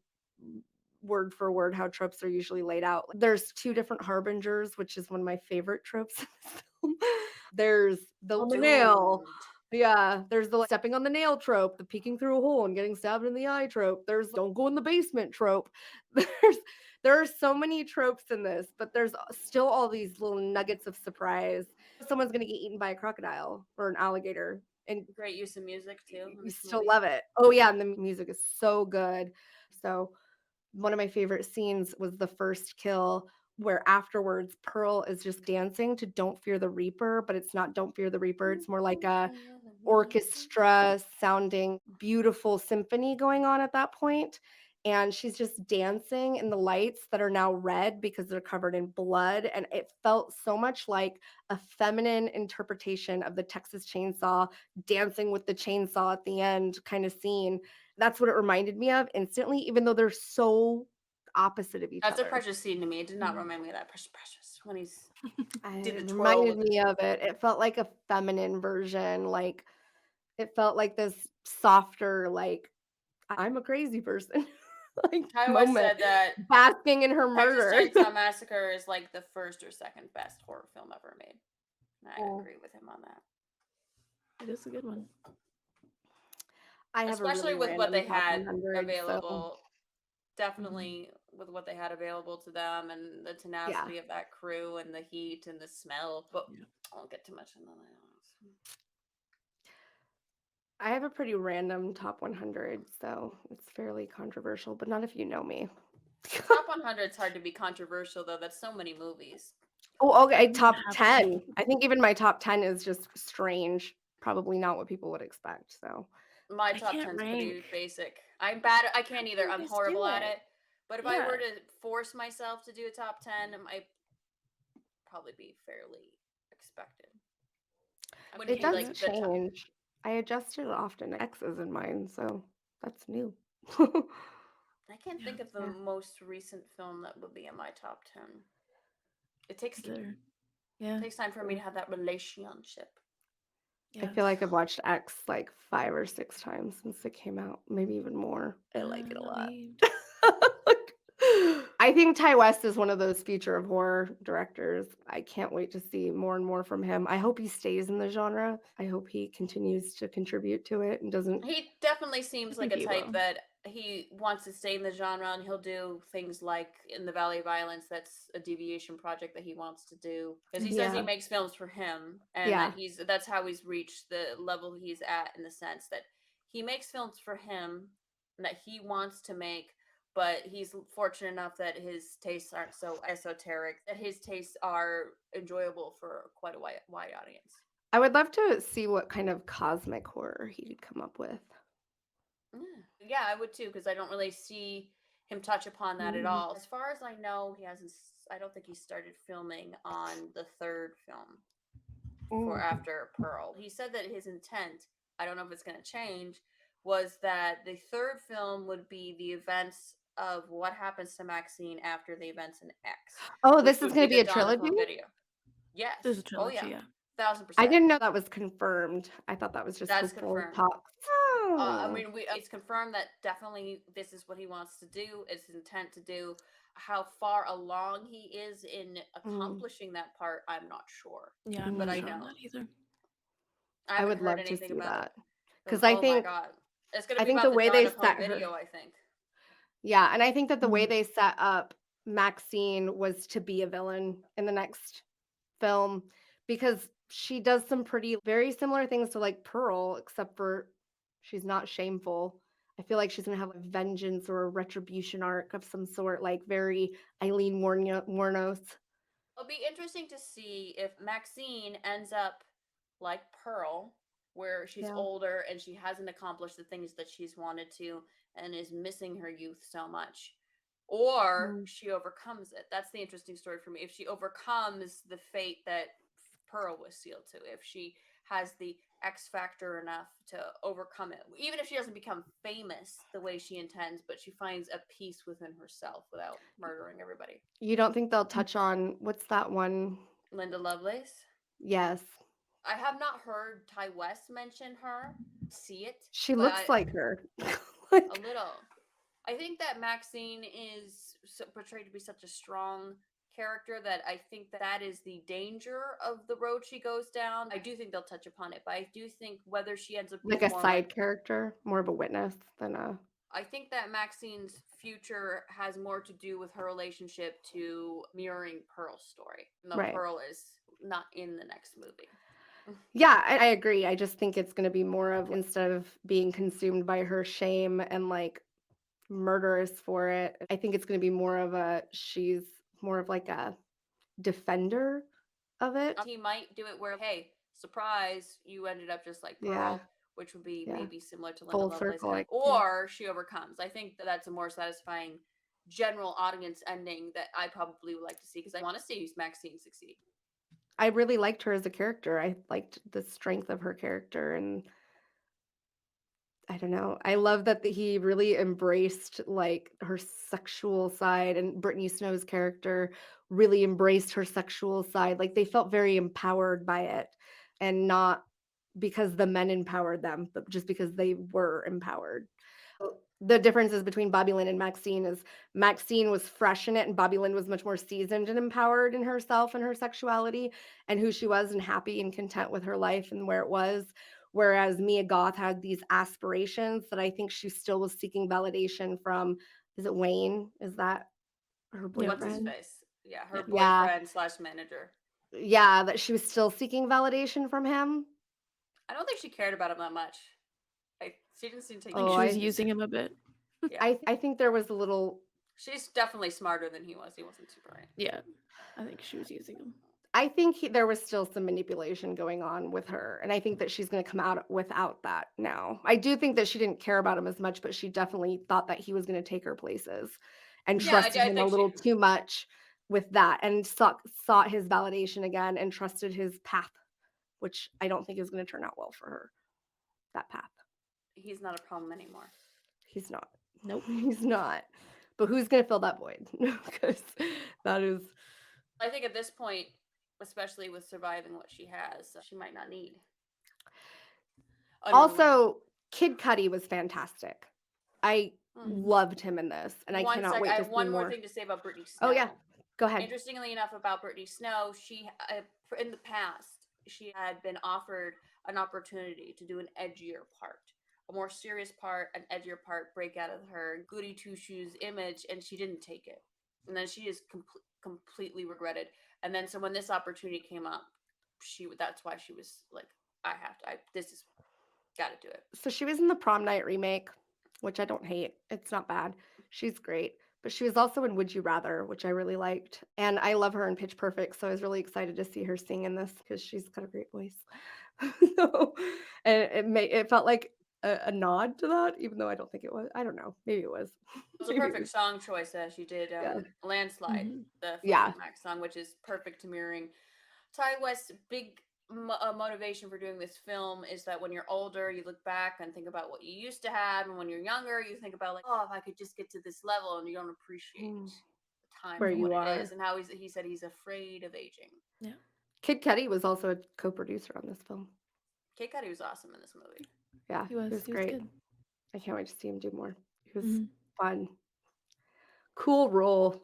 word for word how tropes are usually laid out. There's 2 different harbingers, which is one of my favorite tropes in this film. There's the on the nail. Doomed. Yeah, there's the stepping on the nail trope, the peeking through a hole and getting stabbed in the eye trope. There's don't go in the basement trope. There's there are so many tropes in this, but there's still all these little nuggets of surprise. Someone's gonna get eaten by a crocodile or an alligator, and Great use of music too in you this still movie. love it. Oh yeah, and the music is so good. So one of my favorite scenes was the first kill where afterwards Pearl is just dancing to Don't Fear the Reaper, but it's not Don't Fear the Reaper. It's more like a orchestra sounding beautiful symphony going on at that point. And she's just dancing in the lights that are now red because they're covered in blood. And it felt so much like a feminine interpretation of the Texas Chainsaw dancing with the chainsaw at the end kind of scene. That's what it reminded me of instantly, even though they're so opposite of each That's a other. precious scene to me. It did not remind me of that precious when he's did the It twirl reminded with it. me of it. It felt like a feminine version, like it felt like this softer, like, "I'm a crazy person," like, I always moment, said that basking in her Texas murder. Chainsaw Massacre is like the first or second best horror film ever made. And I Oh, agree with him on that. It is a good one. I have a Especially really with what random they top had 100, so available. Definitely with what they had available to them and the yeah. tenacity of that crew and the heat and the smell. But Yeah. I won't get too much into that. I have a pretty random top 100, so it's fairly controversial, but not if you know me. Top 100 is hard to be controversial though. That's so many movies. Oh, okay, You top have to. 10. I think even my top 10 is just strange, probably not what people would expect, so My I top can't 10's pretty rank. basic. I'm bad. I How can't do either. you I'm guys do horrible at it? it. But if I Yeah. were to force myself to do a top 10, it might probably be fairly expected. I wouldn't it hate does Yeah. like the top. change. I adjust it often. X's in mine, so that's new. I can't Yeah. think of the Yeah. most recent film that would be in my top 10. It takes Yeah. time for me to have that relationship. I Yeah. feel like I've watched X like 5 or 6 times since it came out, maybe even more. I like it a lot. Relieved. I I think Ty West is one of those future of horror directors. I can't wait to see more and more from him. I hope he stays in the genre. I hope he continues to contribute to it and doesn't. He definitely seems like think a he type will. that he wants to stay in the genre, and he'll do things like in the Valley of Violence. That's a deviation project that he wants to do because he says he Yeah, makes films for him, and yeah. that's how he's reached the level he's at, in the sense that he makes films for him that he wants to make. But he's fortunate enough that his tastes aren't so esoteric, that his tastes are enjoyable for quite a wide audience. I would love to see what kind of cosmic horror he'd come up with. Yeah, I would too, because I don't really see him touch upon that at Mm, all. As far as I know, he hasn't. I don't think he started filming on the third film for mm. after Pearl. He said that his intent, I don't know if it's going to change, was that the third film would be the events of what happens to Maxine after the events in X, Oh, which this is would going be to be the a dawn of trilogy? home video. There's a Yes. Oh trilogy, yeah. yeah. I 1000%. didn't know that was confirmed. I thought that was just That's hopeful confirmed. talks. I Oh. mean, it's confirmed that definitely this is what he wants to do. It's his intent to do. How far along he is in Mm, accomplishing that part, I'm not sure. Yeah, I'm But not I mm. sure on know that either. I I haven't would heard love to anything see about it. that So, because I oh my think god, it's gonna I be think about the the way dawn they of home set her. video. I think. Yeah, and I think that the way Mhm. they set up Maxine was to be a villain in the next film because she does some pretty very similar things to like Pearl, except for she's not shameful. I feel like she's gonna have a vengeance or a retribution arc of some sort, like very Eileen Warnos. It'll be interesting to see if Maxine ends up like Pearl, where she's Yeah. older and she hasn't accomplished the things that she's wanted to and is missing her youth so much. Or Mm. she overcomes it. That's the interesting story for me. If she overcomes the fate that Pearl was sealed to, if she has the X factor enough to overcome it, even if she doesn't become famous the way she intends, but she finds a peace within herself without murdering everybody. You don't think they'll touch on what's that one? Linda Lovelace. Yes. I have not heard Ty West mention her, see it, She but looks like her. a Like, little. I think that Maxine is portrayed to be such a strong character that I think that is the danger of the road she goes down. I do think they'll touch upon it, but I do think whether she ends up like being a more like, side character, more of a witness than a I think that Maxine's future has more to do with her relationship to mirroring Pearl's story. No, right. Pearl is not in the next movie. Yeah, I agree. I just think it's gonna be more of instead of being consumed by her shame and like murderous for it, I think it's gonna be more of a she's more of like a defender of it. He might do it where, hey, surprise, you ended up just like Yeah, Pearl, which would be yeah. maybe similar to Linda Full Lovelace, circle, like yeah. or she overcomes. I think that's a more satisfying general audience ending that I probably would like to see, because I want to see Maxine succeed. I really liked her as a character. I liked the strength of her character and I don't know. I love that he really embraced like her sexual side and Brittany Snow's character really embraced her sexual side. Like they felt very empowered by it and not because the men empowered them, but just because they were empowered. The differences between Bobby Lynn and Maxine is Maxine was fresh in it and Bobby Lynn was much more seasoned and empowered in herself and her sexuality and who she was and happy and content with her life and where it was. Whereas Mia Goth had these aspirations that I think she still was seeking validation from. Is it Wayne? Is that her Yep. What's his boyfriend? face? Yeah, her Yeah. Yeah. boyfriend slash manager. Yeah, that she was still seeking validation from him. I don't think she cared about him that much. She didn't seem to I take think Oh, him she was seriously. using him a bit. Yeah, I think there was a little she's definitely smarter than he was. He wasn't super bright. Yeah, I think she was using him. I think there was still some manipulation going on with her, and I think that she's gonna come out without that now. I do think that she didn't care about him as much, but she definitely thought that he was gonna take her places and Yeah, trusted I him a think she. little too much with that and sought his validation again and trusted his path, which I don't think is gonna turn out well for her, that path. He's not a problem anymore. He's not. Nope. He's not. But who's gonna fill that void? Because that is I think at this point, especially with surviving what she has, she might not need another one. also Kid Cudi was fantastic. I Loved him in this, and I cannot wait I to have see one more more. thing to say about Brittany Snow. Oh yeah, go ahead. Interestingly enough, about Brittany Snow, she in the past she had been offered an opportunity to do an edgier part, a more serious part, an edgier part, break out of her goody two shoes image, and she didn't take it. And then she is completely regretted. And then so when this opportunity came up, that's why she was like, this is got to do it. So she was in the Prom Night remake, which I don't hate. It's not bad. She's great. But she was also in Would You Rather, which I really liked. And I love her in Pitch Perfect, so I was really excited to see her sing in this because she's got a great voice. So, and it felt like a nod to that, even though I don't think it was. I don't know. Maybe it was. It was a Maybe it perfect was. song choice. She did Yeah. Landslide, Mhm. the Yeah. Fleetwood Mac song, which is perfect to mirroring Ty West's big motivation for doing this film is that when you're older, you look back and think about what you used to have, and when you're younger, you think about like, oh, if I could just get to this level, and you don't appreciate the time Where for you what it are. is, and how he said he's afraid of aging. Yeah. Kid Cudi was also a co-producer on this film. Kid Cudi was awesome in this movie. Yeah, He was great. good. I can't wait to see him do more. It was Mhm. fun. Cool role.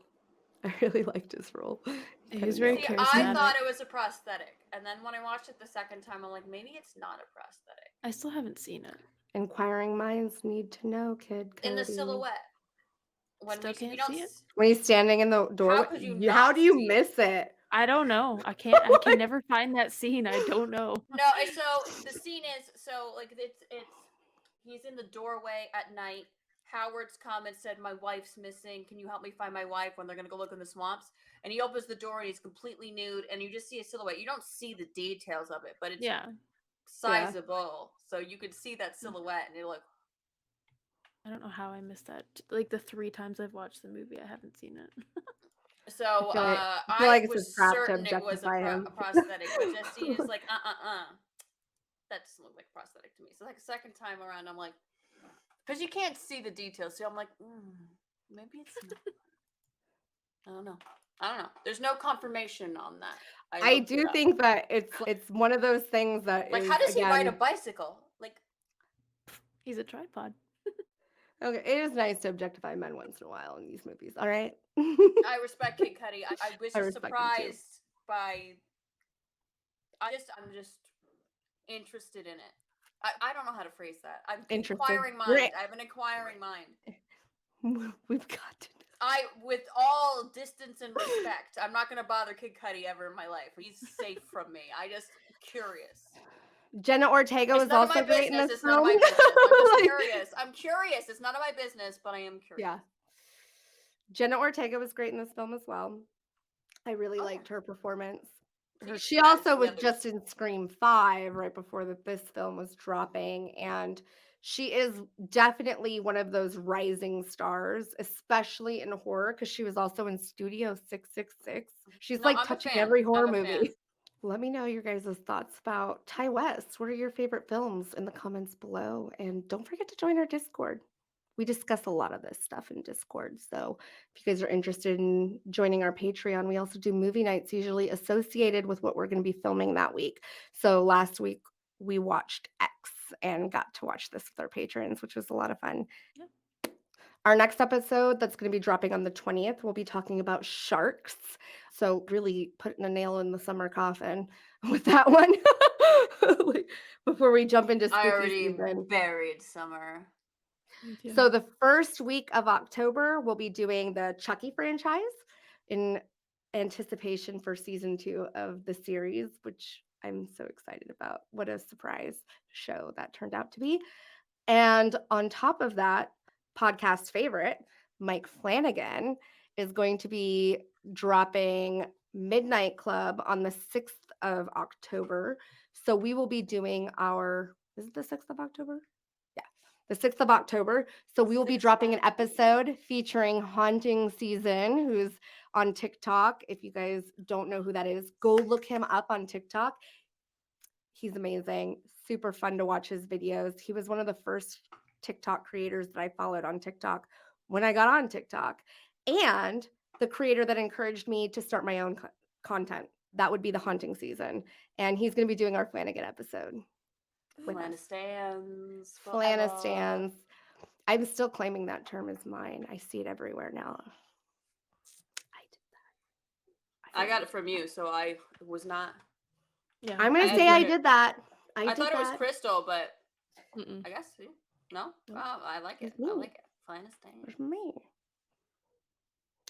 I really liked his role. He was very See, I charismatic. thought it was a prosthetic, and then when I watched it the second time, I'm like, maybe it's not a prosthetic. I still haven't seen it. Inquiring minds need to know, Kid Cudi. In the silhouette. When Still we can't don't see it? When he's standing in the doorway. could you How not do you see it? miss it? I don't know. I can never find that scene. I don't know. No, so the scene is like it's he's in the doorway at night. Howard's come and said, "My wife's missing. Can you help me find my wife?" When they're gonna go look in the swamps, and he opens the door and he's completely nude, and you just see a silhouette. You don't see the details of it, but it's sizable, so you could see that silhouette, and you're like, I don't know how I missed that. Like the 3 times I've watched the movie, I haven't seen it. so. I feel like it's was a trap to certain it was a objectify him. prosthetic, but Justine is like, that doesn't look like prosthetic to me. So like a second time around, I'm like, because you can't see the details, so I'm like, maybe it's not. I don't know. There's no confirmation on that. I do think that it's one of those things that like, is, how does he ride a again, bicycle? Like, He's a tripod. okay, it is nice to objectify men once in a while in these movies. All right. I respect Kid Cudi. I was I just respect him too. surprised by. I'm just interested in it. I don't know how to phrase that. I'm Interested. inquiring mind. Great. I have an inquiring mind. We've got to. With all distance and respect, I'm not going to bother Kid Cudi ever in my life. He's safe from me. I just curious. Jenna Ortega was also great in this It's film. none of my business. I'm just curious. I'm curious. It's none of my business, but I am curious. Yeah. Jenna Ortega was great in this film as well. I really liked her performance. She also was just in Scream 5 right before this film was dropping, and she is definitely one of those rising stars, especially in horror, because she was also in Studio 666. She's like touching every horror movie. Let me know your guys' thoughts about Ty West. What are your favorite films in the comments below? And don't forget to join our Discord. We discuss a lot of this stuff in Discord. So if you guys are interested in joining our Patreon, we also do movie nights usually associated with what we're going to be filming that week. So last week we watched X and got to watch this with our patrons, which was a lot of fun. Yep. Our next episode that's going to be dropping on the 20th, we'll be talking about sharks. So really putting a nail in the summer coffin with that one. Before we jump into spooky season. Buried summer. So the first week of October, we'll be doing the Chucky franchise in anticipation for season 2 of the series, which I'm so excited about. What a surprise show that turned out to be. And on top of that, podcast favorite, Mike Flanagan, is going to be dropping Midnight Club on the 6th of October. So we will be doing is it the 6th of October? The 6th of October. So we will be dropping an episode featuring Haunting Season, who's on TikTok. If you guys don't know who that is, go look him up on TikTok. He's amazing. Super fun to watch his videos. He was one of the first TikTok creators that I followed on TikTok when I got on TikTok. And the creator that encouraged me to start my own content. That would be the Haunting Season. And he's going to be doing our Flanagan episode. Flanistans. Flanistans. I'm still claiming that term as mine. I see it everywhere now. I did that. I got it from you, so I was not. Yeah. I'm I gonna had say I heard it. did that. I I did thought it was that. Crystal, but Mm-mm. I guess no. Nope. I like it. It's me. I like it. Finest day. It's me.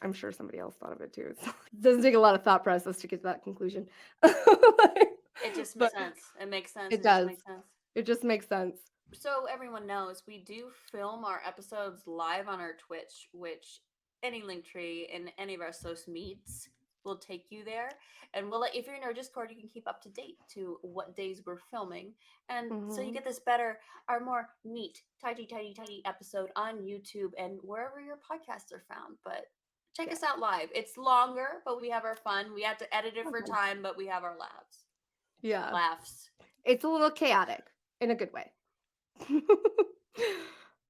I'm sure somebody else thought of it too. So it doesn't take a lot of thought process to get to that conclusion. It just But makes sense. It makes sense. it It just does. makes sense. It just makes sense. So everyone knows, we do film our episodes live on our Twitch, which any link tree in any of our social meets will take you there. And we'll let, if you're in our Discord, you can keep up to date to what days we're filming. And so you Mhm. get this better, our more neat, tidy episode on YouTube and wherever your podcasts are found. But check Yeah. us out live. It's longer, but we have our fun. We have to edit it for Okay. time, but we have our laughs. Yeah. Laughs. It's a little chaotic in a good way.